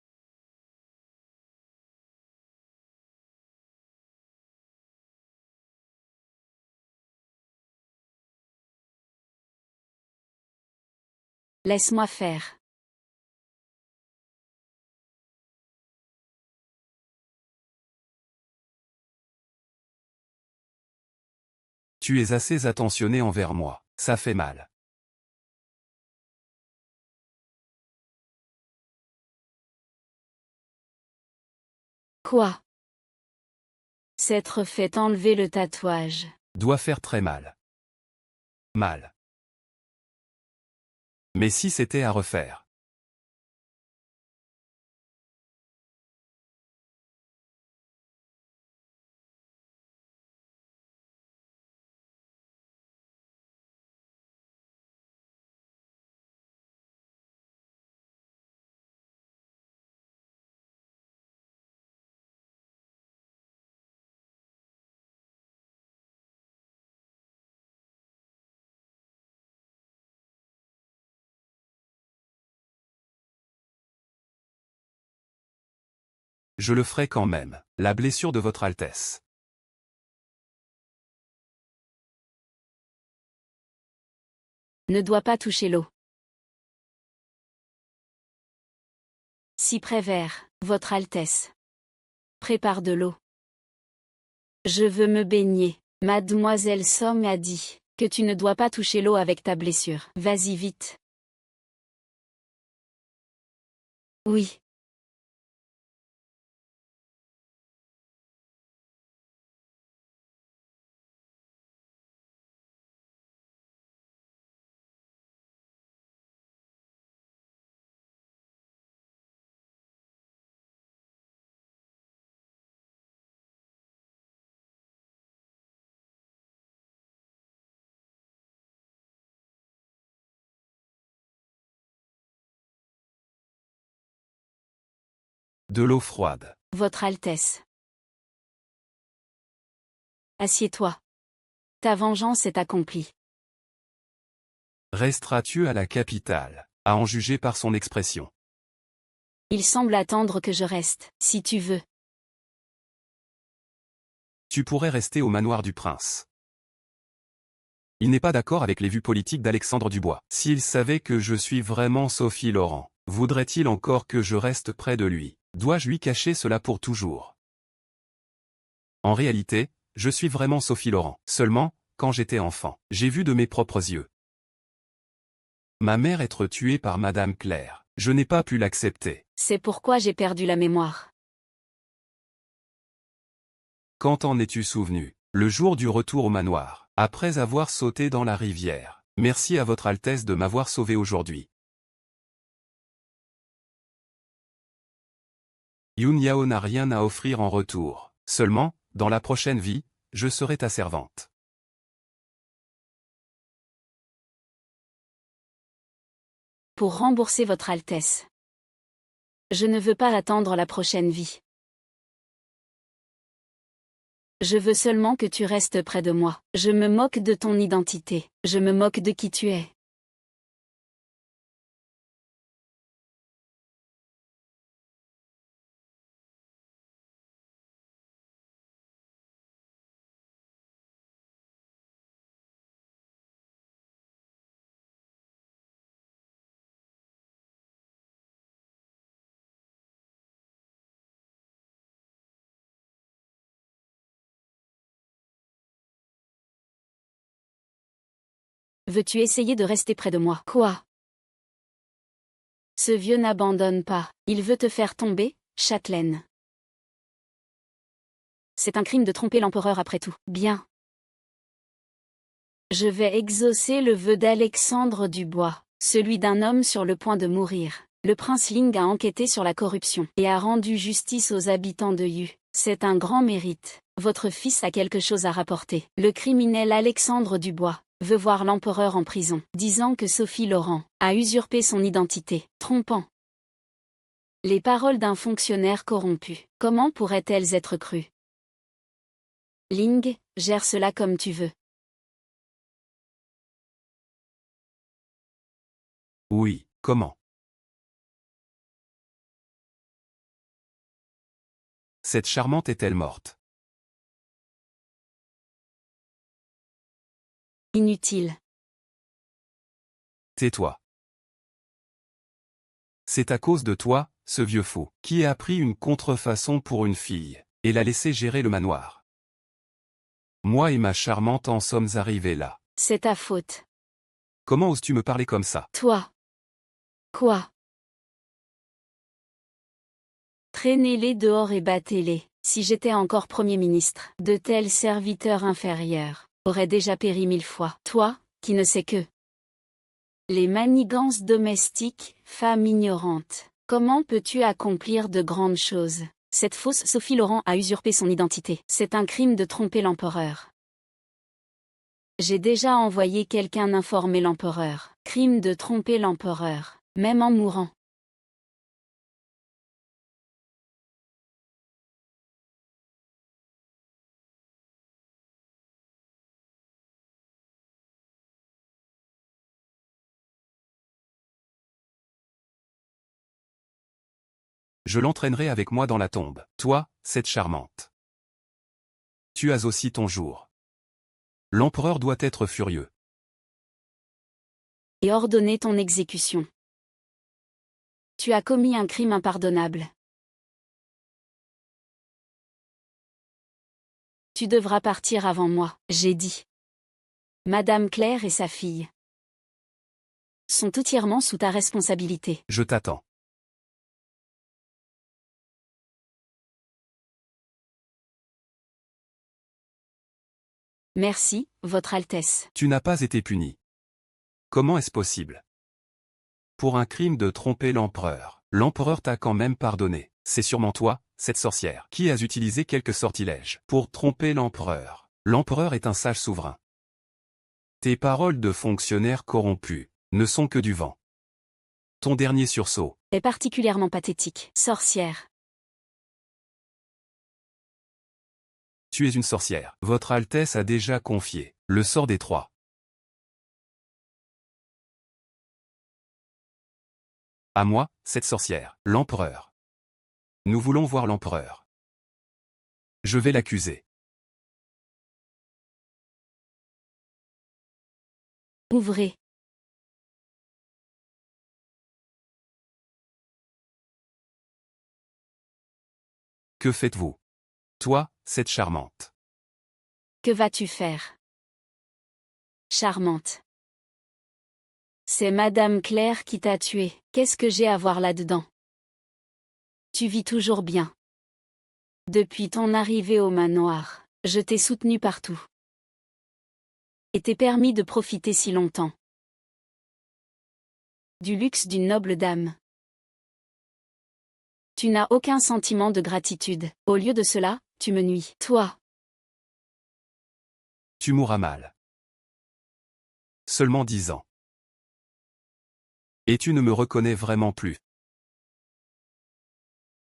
Speaker 1: Laisse-moi faire.
Speaker 2: Tu es assez attentionné envers moi. Ça fait mal.
Speaker 1: Quoi? S'être fait enlever le tatouage.
Speaker 2: Doit faire très mal. Mal. Mais si c'était à refaire. Je le ferai quand même. La blessure de votre Altesse.
Speaker 1: Ne doit pas toucher l'eau. Cyprès vert, votre Altesse. Prépare de l'eau. Je veux me baigner. Mademoiselle Somme a dit que tu ne dois pas toucher l'eau avec ta blessure. Vas-y vite. Oui.
Speaker 2: De l'eau froide.
Speaker 1: Votre Altesse. Assieds-toi. Ta vengeance est accomplie.
Speaker 2: Resteras-tu à la capitale, à en juger par son expression?
Speaker 1: Il semble attendre que je reste, si tu veux.
Speaker 2: Tu pourrais rester au manoir du prince. Il n'est pas d'accord avec les vues politiques d'Alexandre Dubois. S'il savait que je suis vraiment Sophie Laurent, voudrait-il encore que je reste près de lui? Dois-je lui cacher cela pour toujours? En réalité, je suis vraiment Sophie Laurent. Seulement, quand j'étais enfant, j'ai vu de mes propres yeux ma mère être tuée par Madame Claire. Je n'ai pas pu l'accepter.
Speaker 1: C'est pourquoi j'ai perdu la mémoire.
Speaker 2: Quand t'en es-tu souvenu? Le jour du retour au manoir, après avoir sauté dans la rivière. Merci à votre Altesse de m'avoir sauvé aujourd'hui. Yun Yao n'a rien à offrir en retour. Seulement, dans la prochaine vie, je serai ta servante.
Speaker 1: Pour rembourser votre Altesse. Je ne veux pas attendre la prochaine vie. Je veux seulement que tu restes près de moi. Je me moque de ton identité. Je me moque de qui tu es. Veux-tu essayer de rester près de moi? Quoi? Ce vieux n'abandonne pas. Il veut te faire tomber, Châtelaine. C'est un crime de tromper l'empereur après tout. Bien. Je vais exaucer le vœu d'Alexandre Dubois, celui d'un homme sur le point de mourir. Le prince Ling a enquêté sur la corruption et a rendu justice aux habitants de Yu. C'est un grand mérite. Votre fils a quelque chose à rapporter. Le criminel Alexandre Dubois veut voir l'empereur en prison, disant que Sophie Laurent a usurpé son identité, trompant. Les paroles d'un fonctionnaire corrompu. Comment pourraient-elles être crues? Ling, gère cela comme tu veux.
Speaker 2: Oui, comment? Cette charmante est-elle morte?
Speaker 1: Inutile.
Speaker 2: Tais-toi. C'est à cause de toi, ce vieux fou, qui a pris une contrefaçon pour une fille, et l'a laissé gérer le manoir. Moi et ma charmante en sommes arrivés là.
Speaker 1: C'est ta faute.
Speaker 2: Comment oses-tu me parler comme ça?
Speaker 1: Toi. Quoi? Traînez-les dehors et battez-les. Si j'étais encore Premier ministre, de tels serviteurs inférieurs auraient déjà péri 1000 fois. Toi, qui ne sais que les manigances domestiques, femme ignorante. Comment peux-tu accomplir de grandes choses? Cette fausse Sophie Laurent a usurpé son identité. C'est un crime de tromper l'empereur. J'ai déjà envoyé quelqu'un informer l'empereur. Crime de tromper l'empereur, même en mourant.
Speaker 2: Je l'entraînerai avec moi dans la tombe. Toi, cette charmante. Tu as aussi ton jour. L'empereur doit être furieux.
Speaker 1: Et ordonner ton exécution. Tu as commis un crime impardonnable. Tu devras partir avant moi, j'ai dit. Madame Claire et sa fille sont entièrement sous ta responsabilité.
Speaker 2: Je t'attends.
Speaker 1: Merci, Votre Altesse.
Speaker 2: Tu n'as pas été puni. Comment est-ce possible? Pour un crime de tromper l'empereur. L'empereur t'a quand même pardonné. C'est sûrement toi, cette sorcière, qui as utilisé quelques sortilèges pour tromper l'empereur. L'empereur est un sage souverain. Tes paroles de fonctionnaire corrompu ne sont que du vent. Ton dernier sursaut
Speaker 1: Est particulièrement pathétique. Sorcière.
Speaker 2: Tu es une sorcière. Votre Altesse a déjà confié le sort des trois. À moi, cette sorcière, l'empereur. Nous voulons voir l'empereur. Je vais l'accuser.
Speaker 1: Ouvrez.
Speaker 2: Que faites-vous? Toi, cette charmante.
Speaker 1: Que vas-tu faire? Charmante. C'est Madame Claire qui t'a tué. Qu'est-ce que j'ai à voir là-dedans? Tu vis toujours bien. Depuis ton arrivée au manoir, je t'ai soutenu partout. Et t'ai permis de profiter si longtemps du luxe d'une noble dame. Tu n'as aucun sentiment de gratitude. Au lieu de cela, tu me nuis. Toi.
Speaker 2: Tu mourras mal. Seulement 10 ans. Et tu ne me reconnais vraiment plus.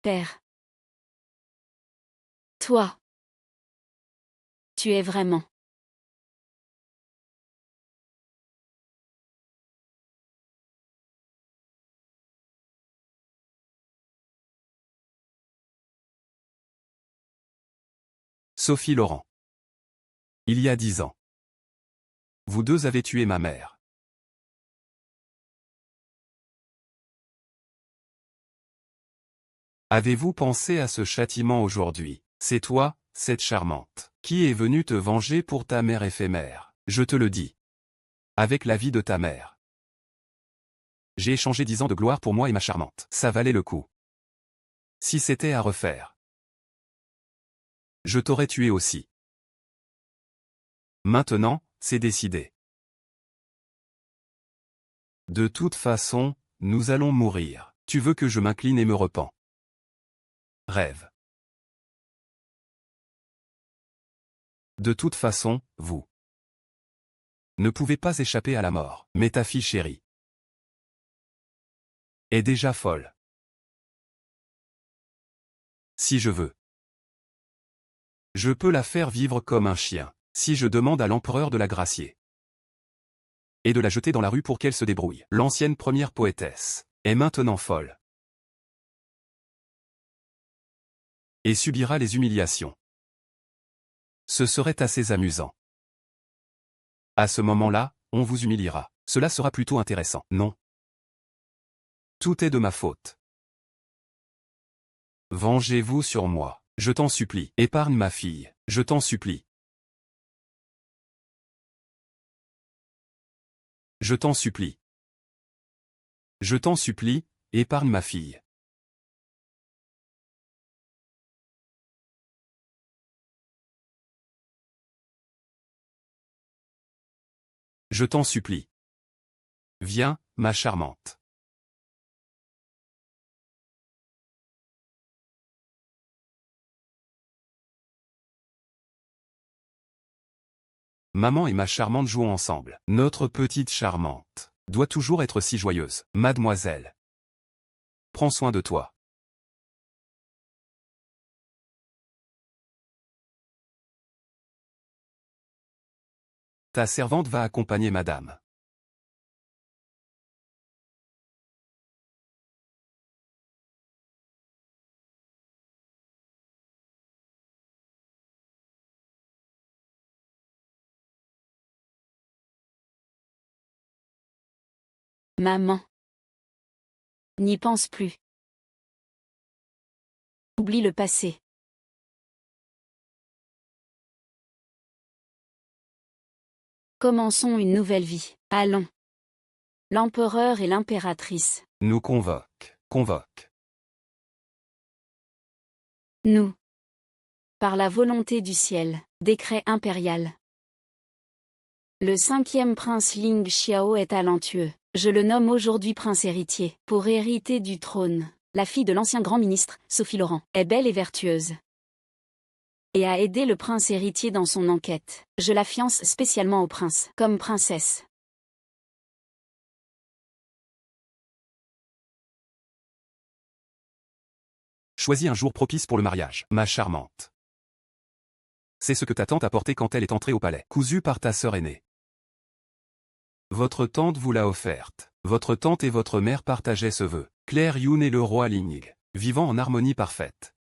Speaker 1: Père. Toi. Tu es vraiment.
Speaker 2: Sophie Laurent. Il y a 10 ans. Vous deux avez tué ma mère. Avez-vous pensé à ce châtiment aujourd'hui? C'est toi, cette charmante, qui est venue te venger pour ta mère éphémère. Je te le dis. Avec la vie de ta mère. J'ai échangé 10 ans de gloire pour moi et ma charmante. Ça valait le coup. Si c'était à refaire, je t'aurais tué aussi. Maintenant, c'est décidé. De toute façon, nous allons mourir. Tu veux que je m'incline et me repens. Rêve. De toute façon, vous ne pouvez pas échapper à la mort. Mais ta fille chérie est déjà folle. Si je veux, je peux la faire vivre comme un chien. Si je demande à l'empereur de la gracier et de la jeter dans la rue pour qu'elle se débrouille. L'ancienne première poétesse est maintenant folle et subira les humiliations. Ce serait assez amusant. À ce moment-là, on vous humiliera. Cela sera plutôt intéressant, non? Tout est de ma faute. Vengez-vous sur moi. Je t'en supplie. Épargne ma fille. Je t'en supplie. Je t'en supplie. Je t'en supplie, épargne ma fille. Je t'en supplie. Viens, ma charmante. Maman et ma charmante jouons ensemble. Notre petite charmante doit toujours être si joyeuse. Mademoiselle, prends soin de toi. Ta servante va accompagner madame.
Speaker 1: Maman. N'y pense plus. Oublie le passé. Commençons une nouvelle vie. Allons. L'empereur et l'impératrice.
Speaker 2: Nous convoque.
Speaker 1: Nous. Par la volonté du ciel, décret impérial. Le 5e prince Ling Xiao est talentueux. Je le nomme aujourd'hui prince héritier. Pour hériter du trône, la fille de l'ancien grand ministre, Sophie Laurent, est belle et vertueuse. Et a aidé le prince héritier dans son enquête. Je la fiance spécialement au prince, comme princesse.
Speaker 2: Choisis un jour propice pour le mariage, ma charmante. C'est ce que ta tante a porté quand elle est entrée au palais, cousue par ta sœur aînée. Votre tante vous l'a offerte. Votre tante et votre mère partageaient ce vœu. Claire Yun et le roi Ling, vivant en harmonie parfaite.